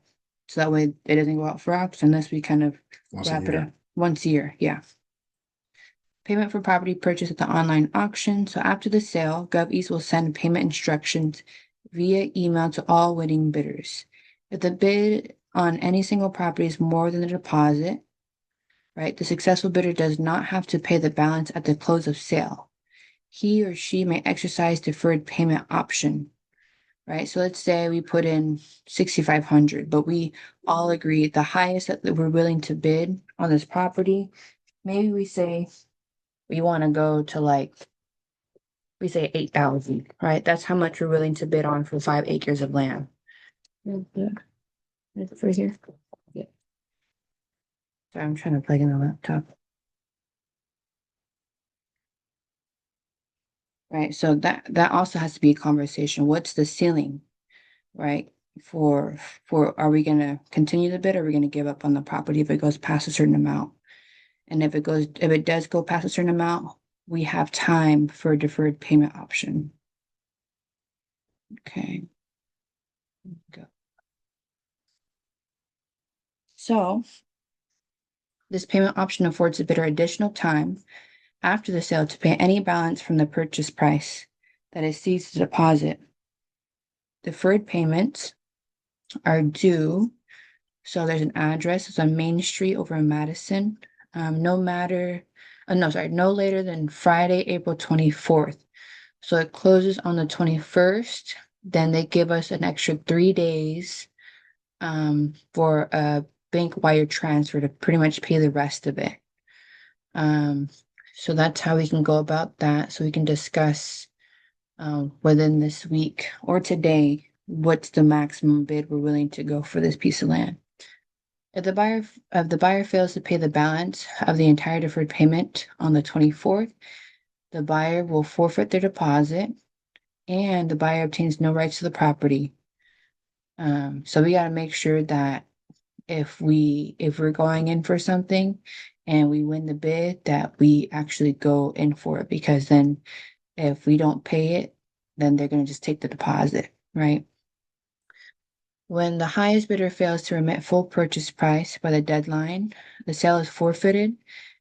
So that way it doesn't go out for auction unless we kind of wrap it up once a year. Yeah. Payment for property purchased at the online auction. So after the sale, GovEast will send payment instructions via email to all winning bidders. If the bid on any single property is more than the deposit, right, the successful bidder does not have to pay the balance at the close of sale. He or she may exercise deferred payment option, right? So let's say we put in 6,500, but we all agree the highest that we're willing to bid on this property. Maybe we say we want to go to we say 8,000, right? That's how much we're willing to bid on for 5 acres of land. Is it for here? Yeah. So I'm trying to plug in the laptop. Right. So that also has to be a conversation. What's the ceiling, right? For are we going to continue the bid or are we going to give up on the property if it goes past a certain amount? And if it does go past a certain amount, we have time for a deferred payment option. Okay. Go. So this payment option affords the bidder additional time after the sale to pay any balance from the purchase price that exceeds the deposit. Deferred payments are due. So there's an address. It's on Main Street over in Madison. No matter no, sorry, no later than Friday, April 24th. So it closes on the 21st. Then they give us an extra 3 days for a bank wire transfer to pretty much pay the rest of it. So that's how we can go about that. So we can discuss within this week or today what's the maximum bid we're willing to go for this piece of land. If the buyer fails to pay the balance of the entire deferred payment on the 24th, the buyer will forfeit their deposit and the buyer obtains no rights to the property. So we got to make sure that if we're going in for something and we win the bid, that we actually go in for it, because then if we don't pay it, then they're going to just take the deposit, right? When the highest bidder fails to remit full purchase price by the deadline, the sale is forfeited.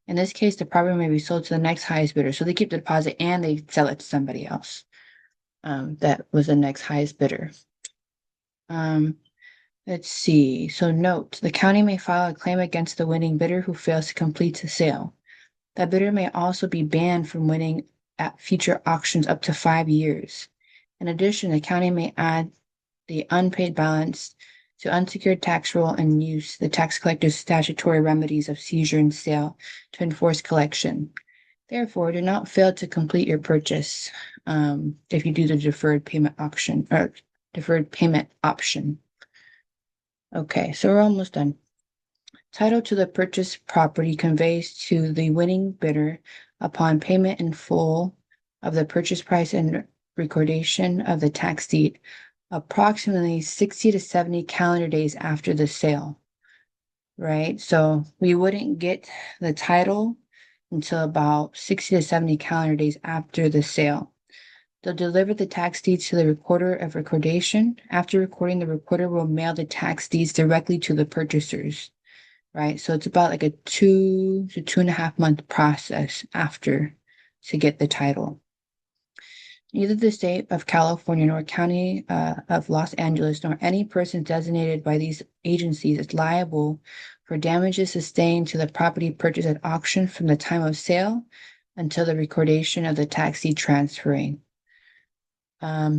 In this case, the property may be sold to the next highest bidder. So they keep the deposit and they sell it to somebody else. That was the next highest bidder. Let's see. So note, the county may file a claim against the winning bidder who fails to complete the sale. That bidder may also be banned from winning at future auctions up to 5 years. In addition, the county may add the unpaid balance to unsecured tax roll and use the tax collector's statutory remedies of seizure and sale to enforce collection. Therefore, do not fail to complete your purchase if you do the deferred payment option. Okay, so we're almost done. Title to the purchased property conveys to the winning bidder upon payment in full of the purchase price and recordation of the tax deed approximately 60 to 70 calendar days after the sale, right? So we wouldn't get the title until about 60 to 70 calendar days after the sale. They'll deliver the tax deeds to the recorder of recordation. After recording, the recorder will mail the tax deeds directly to the purchasers, right? So it's about like a 2 to 2.5 month process after to get the title. Neither the state of California nor county of Los Angeles nor any person designated by these agencies is liable for damages sustained to the property purchased at auction from the time of sale until the recordation of the tax deed transferring.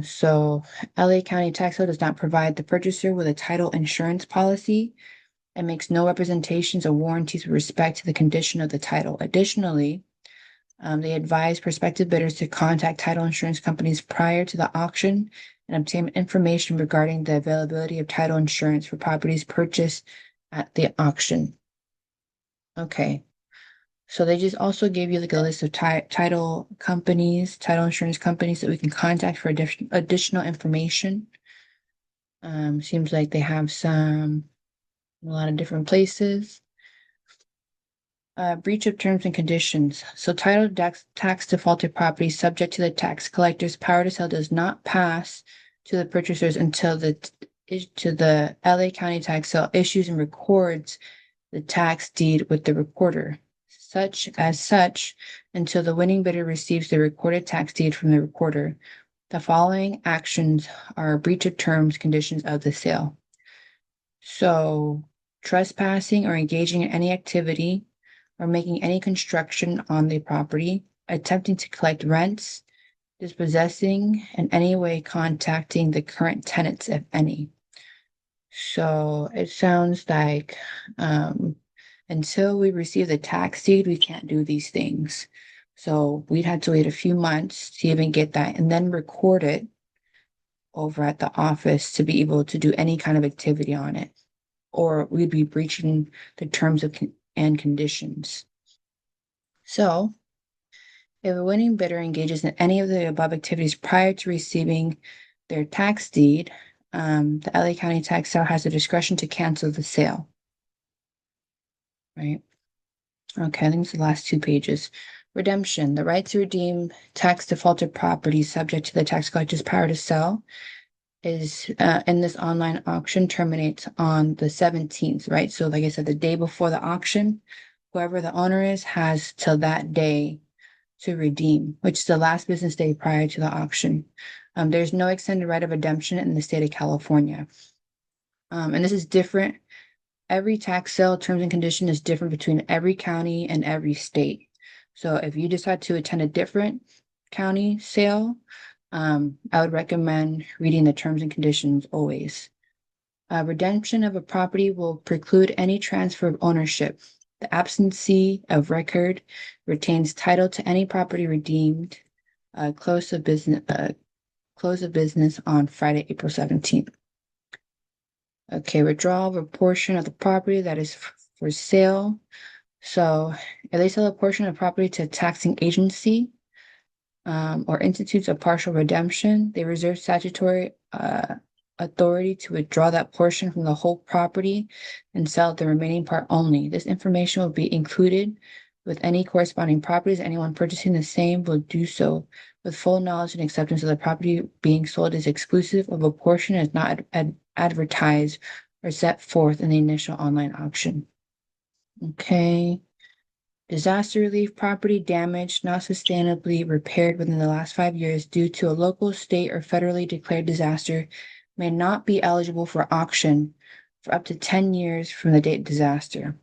So LA County Tax Law does not provide the purchaser with a title insurance policy and makes no representations or warranties with respect to the condition of the title. Additionally, they advise prospective bidders to contact title insurance companies prior to the auction and obtain information regarding the availability of title insurance for properties purchased at the auction. Okay. So they just also gave you like a list of title companies, title insurance companies that we can contact for additional information. Seems like they have a lot of different places. Breach of terms and conditions. So title tax defaulted property subject to the tax collector's power to sell does not pass to the purchasers until the LA County tax sale issues and records the tax deed with the recorder. Such until the winning bidder receives the recorded tax deed from the recorder. The following actions are breach of terms, conditions of the sale. So trespassing or engaging in any activity or making any construction on the property, attempting to collect rents, dispossessing, in any way contacting the current tenants, if any. So it sounds like until we receive the tax deed, we can't do these things. So we'd have to wait a few months to even get that and then record it over at the office to be able to do any kind of activity on it. Or we'd be breaching the terms of and conditions. So if a winning bidder engages in any of the above activities prior to receiving their tax deed, the LA County tax sale has the discretion to cancel the sale. Right? Okay, I think it's the last 2 pages. Redemption. The right to redeem tax defaulted property subject to the tax collector's power to sell is in this online auction terminates on the 17th, right? So like I said, the day before the auction, whoever the owner is has till that day to redeem, which is the last business day prior to the auction. There's no extended right of redemption in the state of California. And this is different. Every tax sale terms and condition is different between every county and every state. So if you decide to attend a different county sale, I would recommend reading the terms and conditions always. Redemption of a property will preclude any transfer of ownership. The absentee of record retains title to any property redeemed. Close of business on Friday, April 17th. Okay, withdrawal of a portion of the property that is for sale. So if they sell a portion of property to a taxing agency, or institutes a partial redemption, they reserve statutory authority to withdraw that portion from the whole property and sell the remaining part only. This information will be included with any corresponding properties. Anyone purchasing the same will do so with full knowledge and acceptance of the property being sold is exclusive of a portion and is not advertised or set forth in the initial online auction. Okay. Disaster relief property damage not sustainably repaired within the last 5 years due to a local, state, or federally declared disaster may not be eligible for auction for up to 10 years from the date of disaster.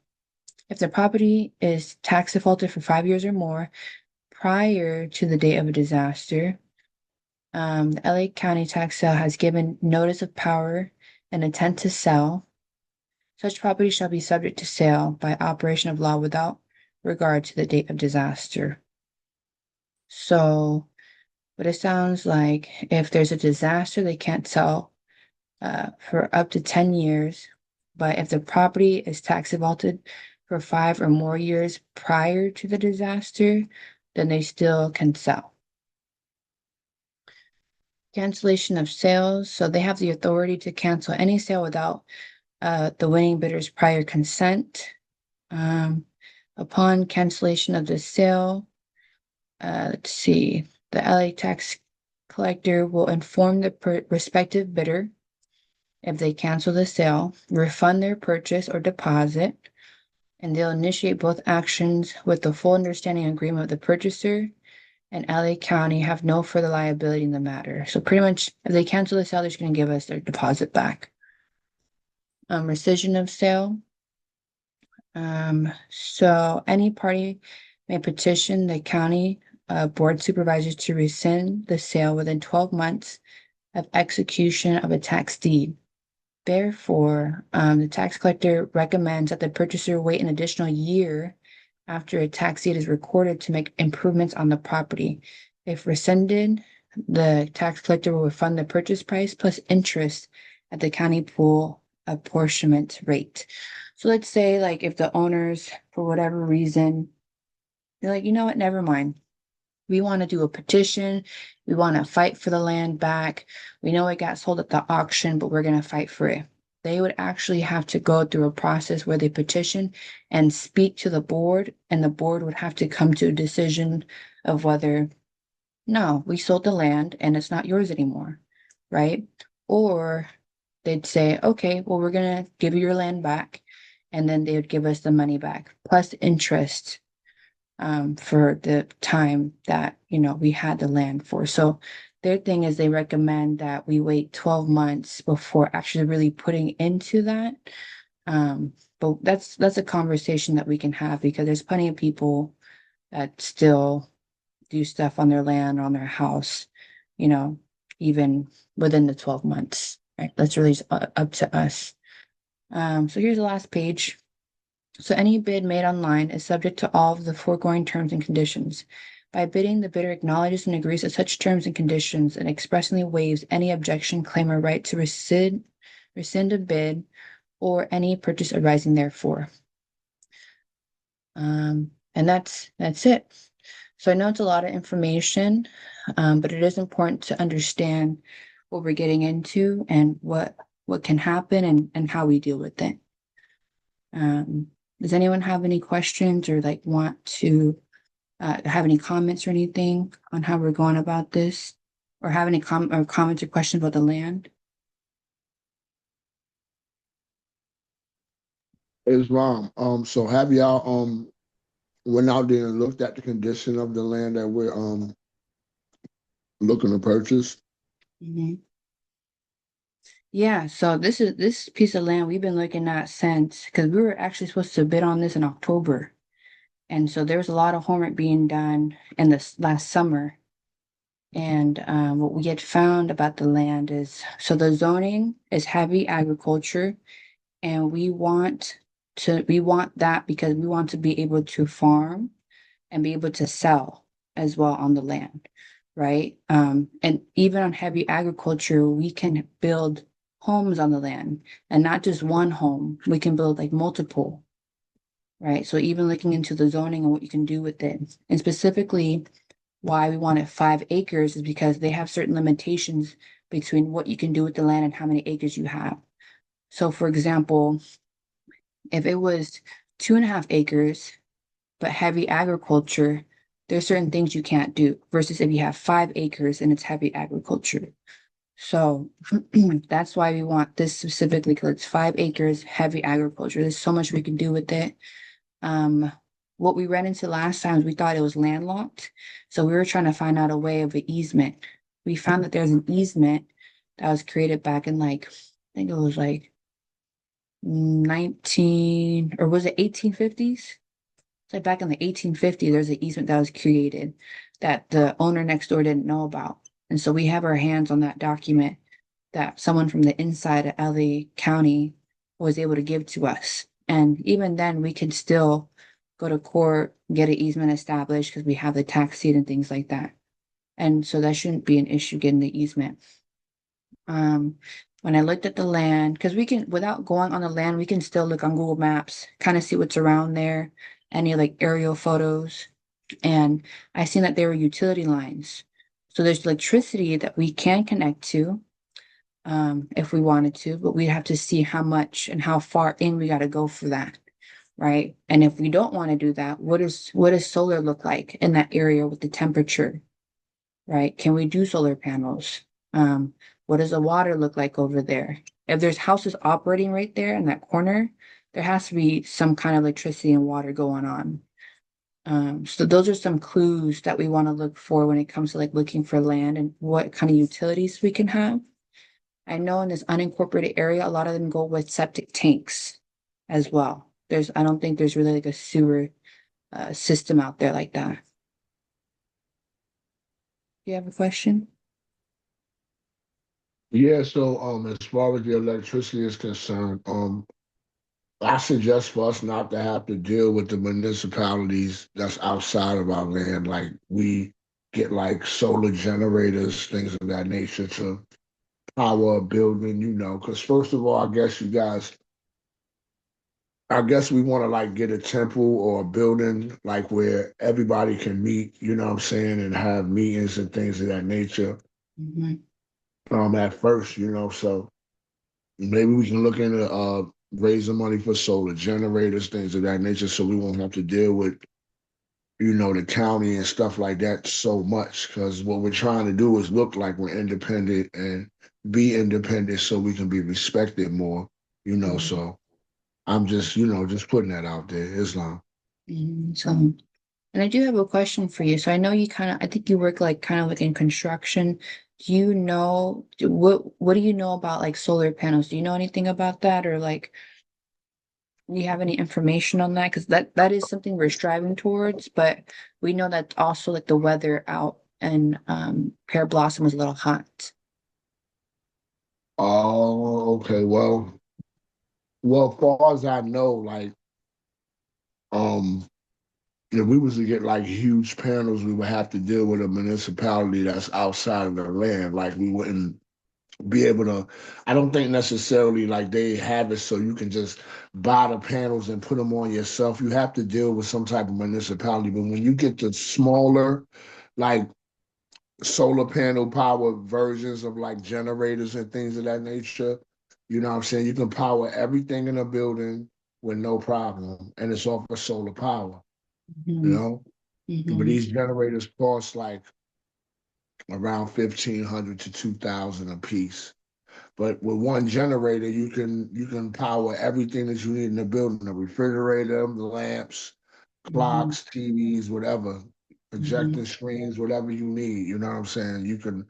If the property is tax defaulted for 5 years or more prior to the date of a disaster, the LA County tax sale has given notice of power and intent to sell. Such property shall be subject to sale by operation of law without regard to the date of disaster. So what it sounds like, if there's a disaster, they can't sell for up to 10 years. But if the property is tax defaulted for 5 or more years prior to the disaster, then they still can sell. Cancellation of sales. So they have the authority to cancel any sale without the winning bidder's prior consent. Upon cancellation of the sale, let's see, the LA tax collector will inform the respective bidder if they cancel the sale, refund their purchase or deposit, and they'll initiate both actions with the full understanding and agreement of the purchaser, and LA County have no further liability in the matter. So pretty much, if they cancel the sale, they're just going to give us their deposit back. Rescission of sale. So any party may petition the county board supervisors to rescind the sale within 12 months of execution of a tax deed. Therefore, the tax collector recommends that the purchaser wait an additional year after a tax deed is recorded to make improvements on the property. If rescinded, the tax collector will refund the purchase price plus interest at the county pool apportionment rate. So let's say, like, if the owners, for whatever reason, they're like, you know what, never mind. We want to do a petition. We want to fight for the land back. We know it got sold at the auction, but we're going to fight for it. They would actually have to go through a process where they petition and speak to the board, and the board would have to come to a decision of whether, no, we sold the land and it's not yours anymore, right? Or they'd say, okay, well, we're going to give you your land back. And then they would give us the money back plus interest for the time that, we had the land for. So their thing is they recommend that we wait 12 months before actually really putting into that. But that's a conversation that we can have, because there's plenty of people that still do stuff on their land, on their house, even within the 12 months, right? That's really up to us. So here's the last page. So any bid made online is subject to all of the foregoing terms and conditions. By bidding, the bidder acknowledges and agrees to such terms and conditions and expressly waives any objection, claim, or right to rescind a bid or any purchase arising therefore. And that's it. So I know it's a lot of information, but it is important to understand what we're getting into and what can happen and how we deal with it. Does anyone have any questions or want to have any comments or anything on how we're going about this, or have any comments or questions about the land? Islam. So have y'all went out there and looked at the condition of the land that we're looking to purchase? Mm-hmm. Yeah, so this piece of land we've been looking at since, because we were actually supposed to bid on this in October. And so there was a lot of homework being done in this last summer. And what we had found about the land is, so the zoning is heavy agriculture, and we want that because we want to be able to farm and be able to sell as well on the land, right? And even on heavy agriculture, we can build homes on the land, and not just one home. We can build like multiple, right? So even looking into the zoning and what you can do with it, and specifically why we wanted 5 acres is because they have certain limitations between what you can do with the land and how many acres you have. So for example, if it was 2.5 acres, but heavy agriculture, there's certain things you can't do versus if you have 5 acres and it's heavy agriculture. So that's why we want this specifically, because it's 5 acres, heavy agriculture. There's so much we can do with it. What we ran into last time is we thought it was landlocked. So we were trying to find out a way of an easement. We found that there's an easement that was created back in like, I think it was like 19, or was it 1850s? It's like back in the 1850s, there's an easement that was created that the owner next door didn't know about. And so we have our hands on that document that someone from the inside of LA County was able to give to us. And even then, we could still go to court, get an easement established because we have the tax deed and things like that. And so that shouldn't be an issue getting the easement. When I looked at the land, because we can, without going on the land, we can still look on Google Maps, kind of see what's around there, any like aerial photos. And I seen that there were utility lines. So there's electricity that we can connect to if we wanted to, but we'd have to see how much and how far in we got to go for that, right? And if we don't want to do that, what does solar look like in that area with the temperature, right? Can we do solar panels? What does the water look like over there? If there's houses operating right there in that corner, there has to be some kind of electricity and water going on. So those are some clues that we want to look for when it comes to like looking for land and what kind of utilities we can have. I know in this unincorporated area, a lot of them go with septic tanks as well. I don't think there's really like a sewer system out there like that. Do you have a question? Yeah, so as far as the electricity is concerned, I suggest for us not to have to deal with the municipalities that's outside of our land. Like we get like solar generators, things of that nature to power a building, because first of all, I guess we want to like get a temple or a building like where everybody can meet, you know what I'm saying, and have meetings and things of that nature. Mm-hmm. At first, so maybe we can look into raising money for solar generators, things of that nature, so we won't have to deal with, the county and stuff like that so much. Because what we're trying to do is look like we're independent and be independent so we can be respected more, Mm-hmm. So I'm just, just putting that out there, Islam. So, and I do have a question for you. So I know I think you work like kind of like in construction. Do you know what do you know about like solar panels? Do you know anything about that, or like do you have any information on that? Because that is something we're striving towards, but we know that also like the weather out and Pear Blossom was a little hot. Oh, okay. Well, as far as I know, like, um, if we was to get like huge panels, we would have to deal with a municipality that's outside of the land. Like we wouldn't be able to. I don't think necessarily like they have it so you can just buy the panels and put them on yourself. You have to deal with some type of municipality. But when you get the smaller, like solar panel power versions of like generators and things of that nature, you know what I'm saying? You can power everything in a building with no problem. And it's off of solar power, you Mm-hmm. know? But Mm-hmm. these generators cost like around 1,500 to 2,000 a piece. But with one generator, you can power everything that you need in the building: the refrigerator, the lamps, Mm-hmm. clocks, TVs, whatever, Mm-hmm. projector screens, whatever you need. You know what I'm saying? You can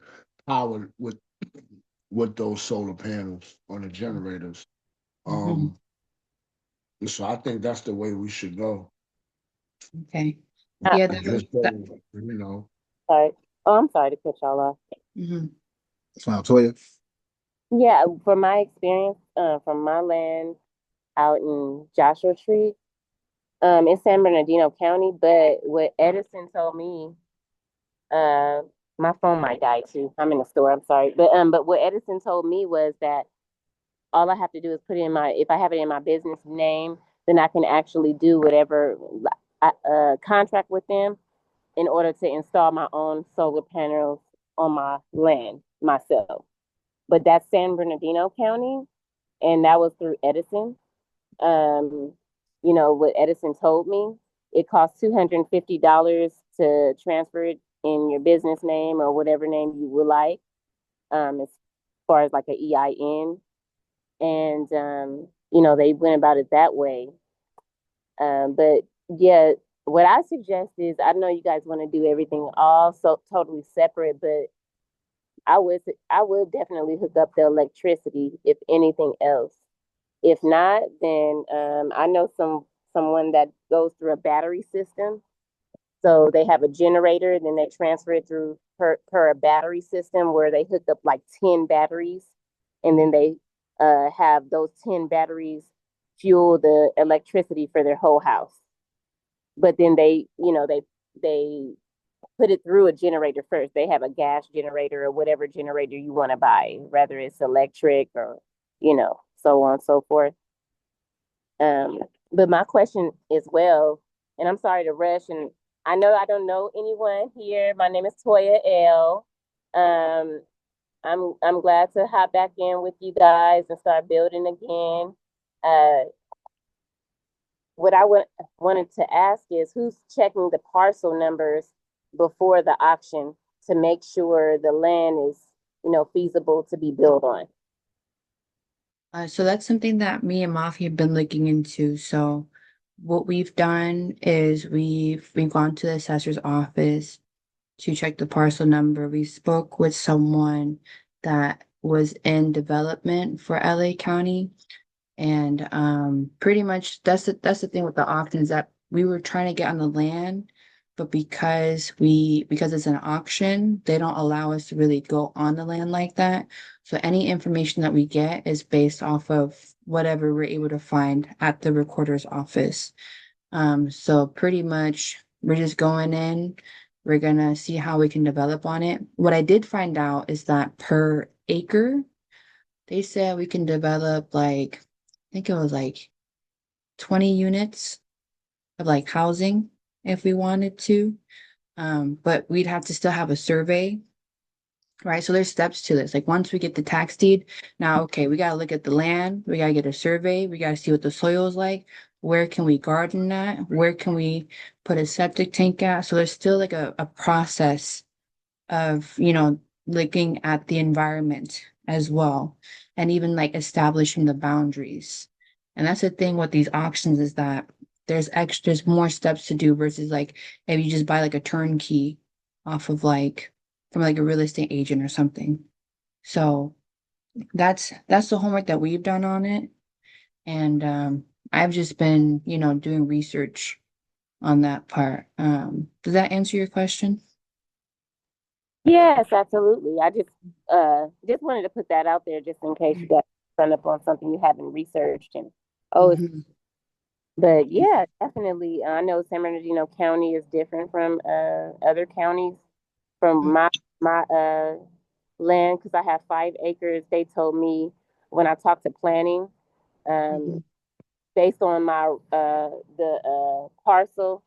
power with those solar panels on the generators. Mm-hmm. So I think that's the way we should go. Okay. Uh, Yeah, Just so you know. sorry. Oh, I'm sorry to cut y'all off. mhm. Wow, Toya. Yeah, from my experience, from my land out in Joshua Tree, in San Bernardino County, but what Edison told me, uh, my phone might die too. I'm in the store, I'm sorry. But what Edison told me was that all I have to do is put in if I have it in my business name, then I can actually do whatever contract with them in order to install my own solar panels on my land myself. But that's San Bernardino County, and that was through Edison. Um, what Edison told me, it costs $250 to transfer it in your business name or whatever name you would like, as far as like a EIN. And they went about it that way. But yeah, what I suggest is, I know you guys want to do everything all so totally separate, but I would definitely hook up the electricity if anything else. If not, then I know someone that goes through a battery system. So they have a generator, then they transfer it through per a battery system where they hook up like 10 batteries, and then they have those 10 batteries fuel the electricity for their whole house. But then they put it through a generator first. They have a gas generator or whatever generator you want to buy, whether it's electric or, so on and so forth. Um, but my question as well, and I'm sorry to rush, and I know I don't know anyone here. My name is Toya L. Um, I'm glad to hop back in with you guys and start building again. Uh, what wanted to ask is, who's checking the parcel numbers before the auction to make sure the land is, feasible to be built on? So that's something that me and Mafi have been looking into. So what we've done is we've gone to the assessor's office to check the parcel number. We spoke with someone that was in development for LA County. And pretty much that's the thing with the auction, is that we were trying to get on the land, but because it's an auction, they don't allow us to really go on the land like that. So any information that we get is based off of whatever we're able to find at the recorder's office. So pretty much we're just going in, we're gonna see how we can develop on it. What I did find out is that per acre, they said we can develop like, I think it was like 20 units of like housing if we wanted to. But we'd have to still have a survey, right? So there's steps to this. Like once we get the tax deed, now, okay, we gotta look at the land, we gotta get a survey, we gotta see what the soil is like. Where can we garden at? Where can we put a septic tank at? So there's still like a process of, looking at the environment as well, and even like establishing the boundaries. And that's the thing with these auctions, is that there's more steps to do versus like if you just buy like a turnkey off of like from like a real estate agent or something. So that's the homework that we've done on it. And I've just been, doing research on that part. Does that answer your question? Yes, absolutely. I just wanted to put that out there just in case you got run up on something you haven't researched. And oh, Mhm. but yeah, definitely. I know San Bernardino County is different from other counties. From my land, because I have 5 acres. They told me when I talked to planning, um, Mhm. based on my the parcel,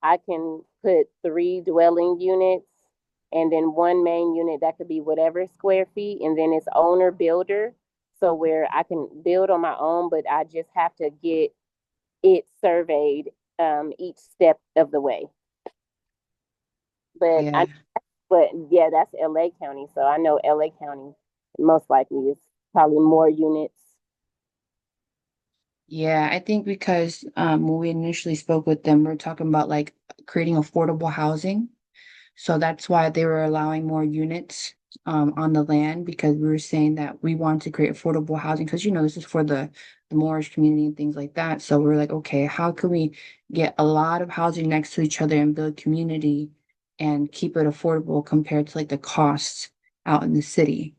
I can put 3 dwelling units and then one main unit that could be whatever square feet, and then it's owner builder. So where I can build on my own, but I just have to get it surveyed each step of the way. But Yeah. I but yeah, that's LA County. So I know LA County most likely is probably more units. Yeah, I think because when we initially spoke with them, we are talking about like creating affordable housing. So that's why they were allowing more units on the land, because we were saying that we want to create affordable housing, because this is for the Moorish community and things like that. So we're like, okay, how can we get a lot of housing next to each other and build community and keep it affordable compared to like the costs out in the city,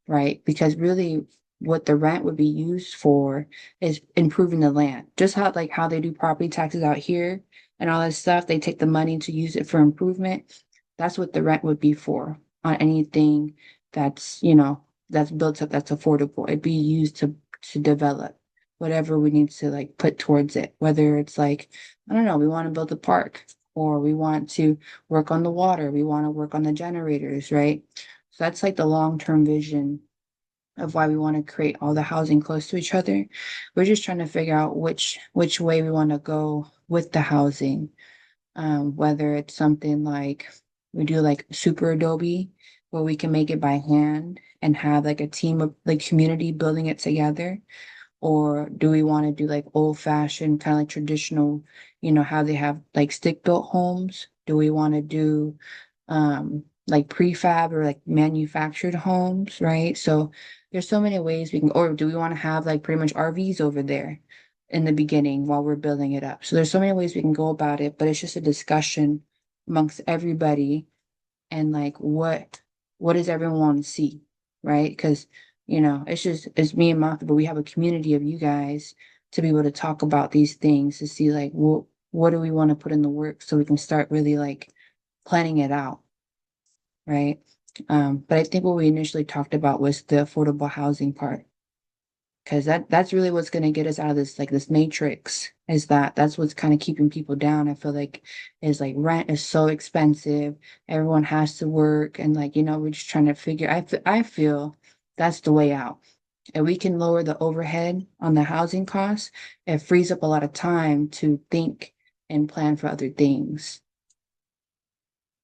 right? Because really what the rent would be used for is improving the land. Just how they do property taxes out here and all that stuff, they take the money to use it for improvement. That's what the rent would be for on anything that's built up, that's affordable. It'd be used to develop whatever we need to like put towards it, whether it's like, I don't know, we want to build a park, or we want to work on the water, we want to work on the generators, right? So that's like the long-term vision of why we want to create all the housing close to each other. We're just trying to figure out which way we want to go with the housing. Whether it's something like we do like super adobe, where we can make it by hand and have like a team of like community building it together, or do we want to do like old fashioned kind of like traditional, how they have like stick built homes? Do we want to do like prefab or like manufactured homes, right? So there's so many ways we can, or do we want to have like pretty much RVs over there in the beginning while we're building it up? So there's so many ways we can go about it, but it's just a discussion amongst everybody, and like what does everyone want to see, right? Because it's me and Martha, but we have a community of you guys to be able to talk about these things, to see like what do we want to put in the work so we can start really like planning it out, right? But I think what we initially talked about was the affordable housing part, because that's really what's going to get us out of this matrix, is that's what's kind of keeping people down. I feel like is like rent is so expensive, everyone has to work, and like we're just trying to figure. I feel that's the way out. And we can lower the overhead on the housing costs, it frees up a lot of time to think and plan for other things.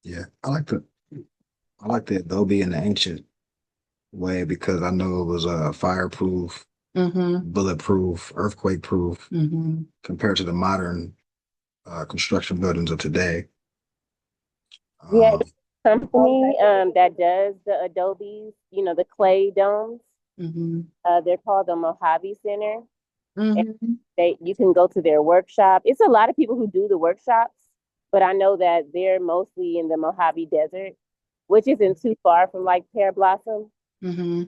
Yeah, I like the Adobe and the ancient way because I know it was fireproof, Mm-hmm. bulletproof, earthquake proof Mm-hmm. compared to the modern construction buildings of today. Yeah, Um, company that does the Adobe's, the clay domes. Mm-hmm. They're called the Mojave Center. And Mm-hmm. you can go to their workshop. It's a lot of people who do the workshops, but I know that they're mostly in the Mojave Desert, which isn't too far from like Pear Blossom. Mm-hmm.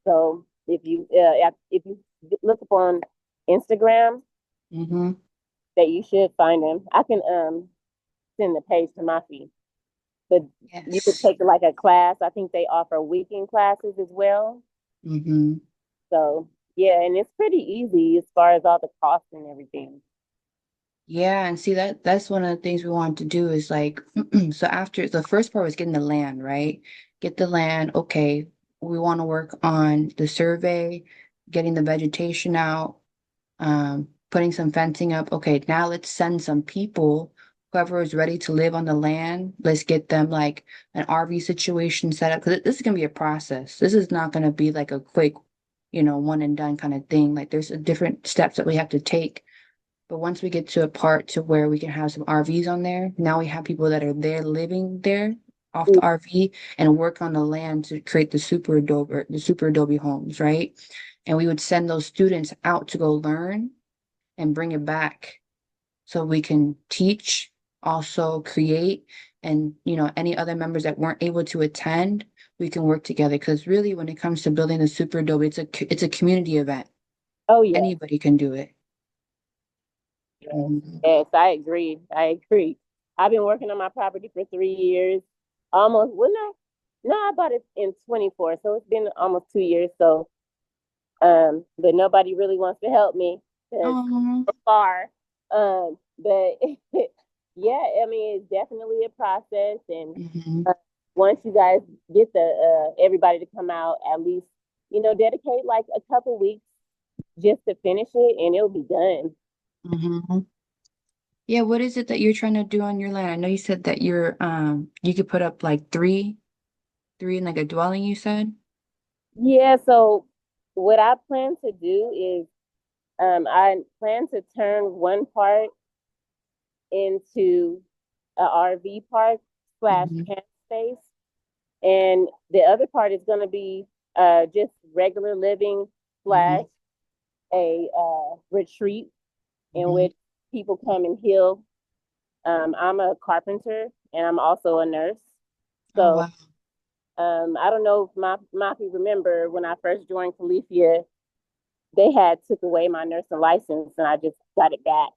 So if you look up on Instagram, Mm-hmm. that you should find them. I can send the page to my feed. But you could Yes. take like a class. I think they offer weekend classes as well. Mm-hmm. So yeah, and it's pretty easy as far as all the costs and everything. Yeah, and see that's one of the things we want to do is like so after the first part was getting the land, right? Get the land, okay. We want to work on the survey, getting the vegetation out, putting some fencing up. Okay, now let's send some people, whoever is ready to live on the land, let's get them like an RV situation set up, because this is gonna be a process. This is not gonna be like a quick, one and done kind of thing. Like there's different steps that we have to take, but once we get to a part to where we can have some RVs on there, now we have people that are there living there off the RV and work on the land to create the super adobe homes, right? And we would send those students out to go learn and bring it back so we can teach, also create, and any other members that weren't able to attend, we can work together. Because really, when it comes to building the super adobe, it's a community event. Oh yeah. Anybody can do it. Yes, Mhm. yes, I agree. I agree. I've been working on my property for 3 years. Almost, well, no, I bought it in 24, so it's been almost 2 years. So, but nobody really wants to help me because Oh. we're far. But yeah, I mean, it's definitely a process, and Mhm. uh, once you guys get the everybody to come out, at least dedicate like a couple weeks just to finish it, and it'll be done. Mhm. Yeah, what is it that you're trying to do on your land? I know you said that you could put up like three in like a dwelling, you said? Yeah, so what I plan to do is I plan to turn one part into a RV park slash Mhm. camp space. And the other part is going to be just regular living slash a retreat in Mhm. which people come and heal. I'm a carpenter and I'm also a nurse. Oh, So wow. I don't know if Mafi remember when I first joined Califia, they had took away my nursing license and I just got it back.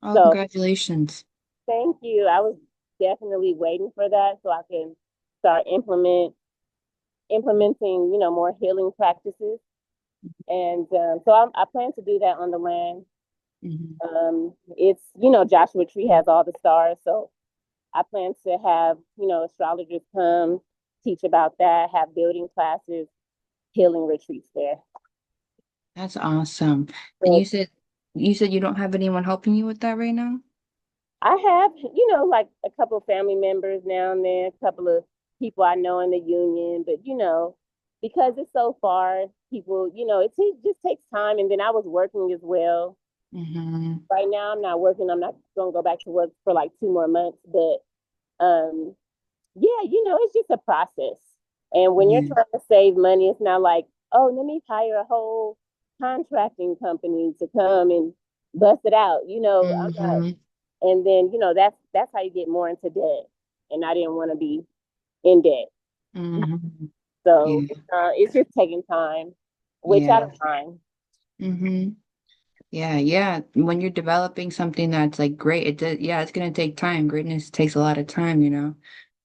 Oh, So congratulations. thank you. I was definitely waiting for that so I can start implementing, more healing practices. And so I plan to do that on the land. Mhm. It's, Joshua Tree has all the stars. So I plan to have, astrologers come teach about that, have building classes, healing retreats there. That's awesome. And So you said you don't have anyone helping you with that right now? I have, like a couple of family members now and then, a couple of people I know in the union, but because it's so far, people, just takes time. And then I was working as well. Mm-hmm. Right now, I'm not working. I'm not gonna go back to work for like 2 more months, but yeah, it's just a process. And when you're Yeah. trying to save money, it's not like, oh, let me hire a whole contracting company to come and bust it out. I'm not. Mm-hmm. And then that's how you get more into debt. And I didn't want to be in debt, Mm-hmm. so Yeah. it's just taking time, which I Yeah. don't mind. Mm-hmm. Yeah, yeah. When you're developing something that's like great, it does, yeah, it's gonna take time. Greatness takes a lot of time,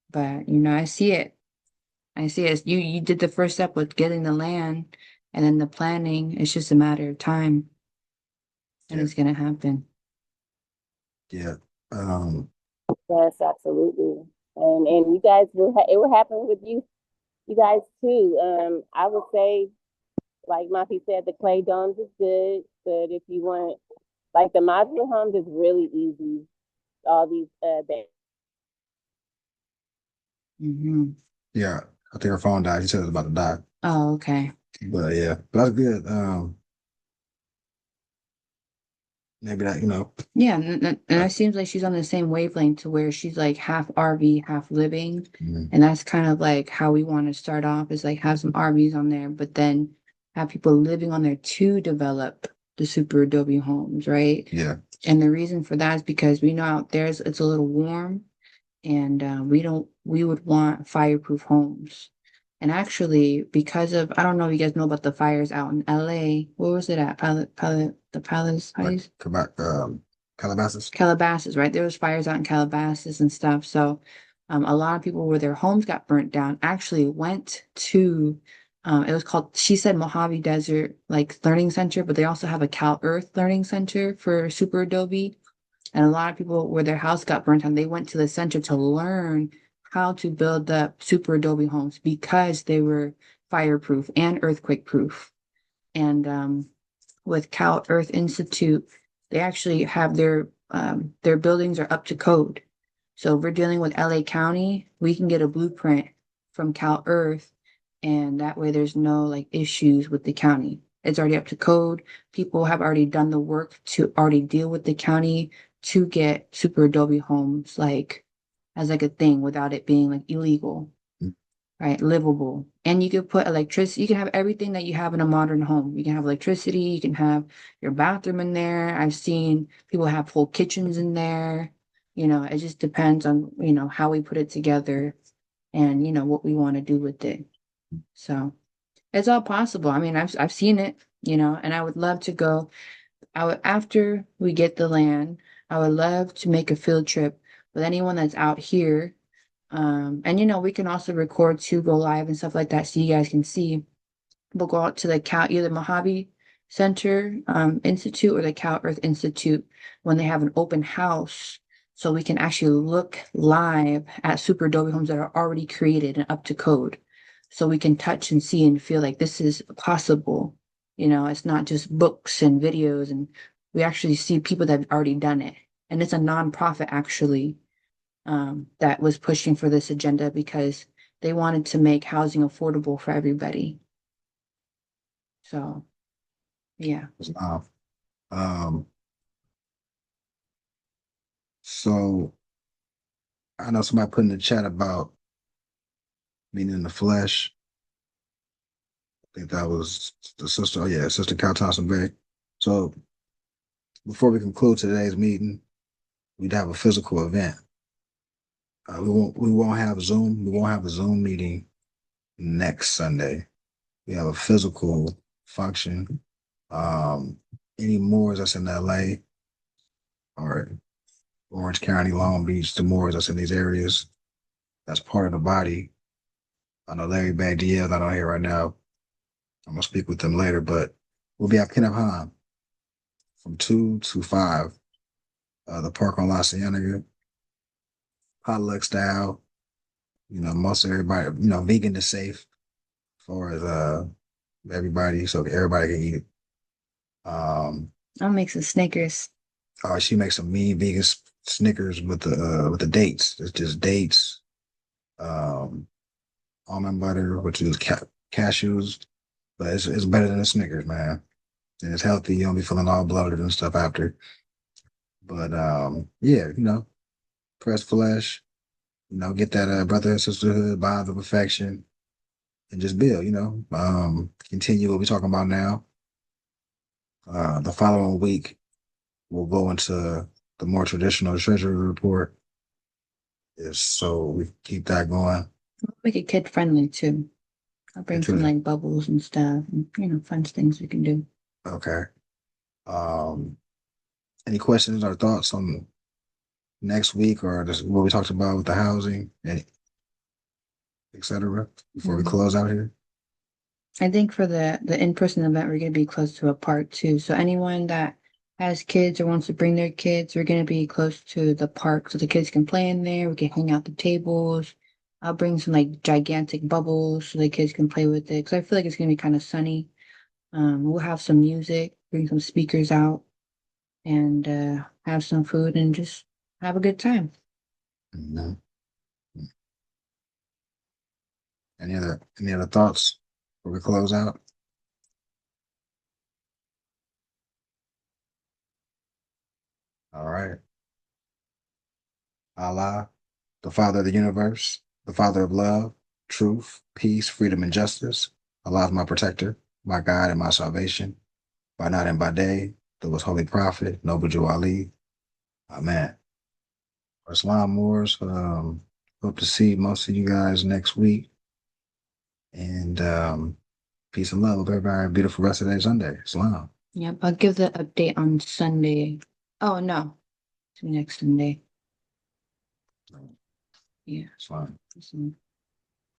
But I see it. I see it. You did the first step with getting the land and then the planning. It's just a matter of time and Yeah, it's gonna happen. yeah. Um, Yes, absolutely. And you guys it will happen with you guys too. I would say, like Mafi said, the clay domes is good, but if you want, like the modular homes is really easy. All these Mm-hmm. yeah. I think her phone died. She said it was about to die. Oh, okay. But yeah, but that's good. Maybe that, Yeah, and it seems like she's on the same wavelength to where she's like half RV, half living. mhm, And that's kind of like how we want to start off is like have some RVs on there, but then have people living on there to develop the super Adobe homes, right? yeah, And the reason for that is because we know out there it's a little warm and we would want fireproof homes. And actually, because of, I don't know if you guys know about the fires out in LA. Where was it at? The Palace like Heights? Calabasas. Calabasas, right? There was fires out in Calabasas and stuff. So a lot of people where their homes got burnt down actually went to it was called, she said, Mojave Desert like Learning Center, but they also have a Cal Earth Learning Center for Super Adobe. And a lot of people where their house got burnt down, they went to the center to learn how to build the Super Adobe homes because they were fireproof and earthquake proof. And with Cal Earth Institute, they actually have their buildings are up to code. So if we're dealing with LA County, we can get a blueprint from Cal Earth, and that way there's no like issues with the county. It's already up to code. People have already done the work to already deal with the county to get super Adobe homes like as like a thing without it being like illegal, right? Livable. And you could put electricity, you can have everything that you have in a modern home. You can have electricity, you can have your bathroom in there. I've seen people have full kitchens in there. It just depends on, how we put it together and, what we want to do with it. So it's all possible. I mean, I've seen it, and I would love to go. After we get the land, I would love to make a field trip with anyone that's out here and we can also record to go live and stuff like that so you guys can see. We'll go out to the Cal, either Mojave Center Institute or the Cal Earth Institute when they have an open house. So we can actually look live at super Adobe homes that are already created and up to code. So we can touch and see and feel like this is possible. It's not just books and videos, and we actually see people that have already done it. And it's a nonprofit actually that was pushing for this agenda because they wanted to make housing affordable for everybody. So, yeah. Wow. Um, so I know somebody put in the chat about Meeting in the flesh. I think that was the sister. Oh yeah, Sister Cal Thompson Bay. So before we conclude today's meeting, we'd have a physical event. We won't have Zoom. We won't have a Zoom meeting next Sunday. We have a physical function. Any Moors that's in LA or Orange County, Long Beach, the Moors that's in these areas, that's part of the body. I know Larry Bagdiel not on here right now. I'm gonna speak with them later, but we'll be at Kenneth Hahn from 2 to 5. The park on La Cienega, potluck style. Most of everybody, vegan is safe for everybody, so everybody can eat it. I'll make some Snickers. She makes some mean vegan Snickers with the dates. It's just dates, almond butter, which is cashews, but it's better than the Snickers, man. And it's healthy. You don't be feeling all bloated and stuff after. But yeah, press flesh, get that brother and sisterhood, bond of affection, and just build, continue what we're talking about now. The following week, we'll go into the more traditional treasury report. So we keep that going. I'll make it kid friendly too. I'll bring some like bubbles and stuff, and fun things we can do. Okay. Any questions or thoughts on next week or just what we talked about with the housing, etc. Before we close out here? I think for the in-person event, we're going to be close to a park too. So anyone that has kids or wants to bring their kids, we're going to be close to the park so the kids can play in there. We can hang out the tables. I'll bring some like gigantic bubbles so the kids can play with it. Because I feel like it's going to be kind of sunny. We'll have some music, bring some speakers out, and have some food and just have a good time. Mhm. Any other thoughts before we close out? All right. Allah, the Father of the universe, the Father of love, truth, peace, freedom, and justice. Allah is my protector, my guide, and my salvation. By night and by day, the most holy prophet, Noble Jew Ali. Amen. Islam Moors, hope to see most of you guys next week. And peace and love. Hope everybody have a beautiful rest of their Sunday. Islam. Yep, I'll give the update on Sunday. Oh no, it's next Sunday. Yeah. Islam. Awesome.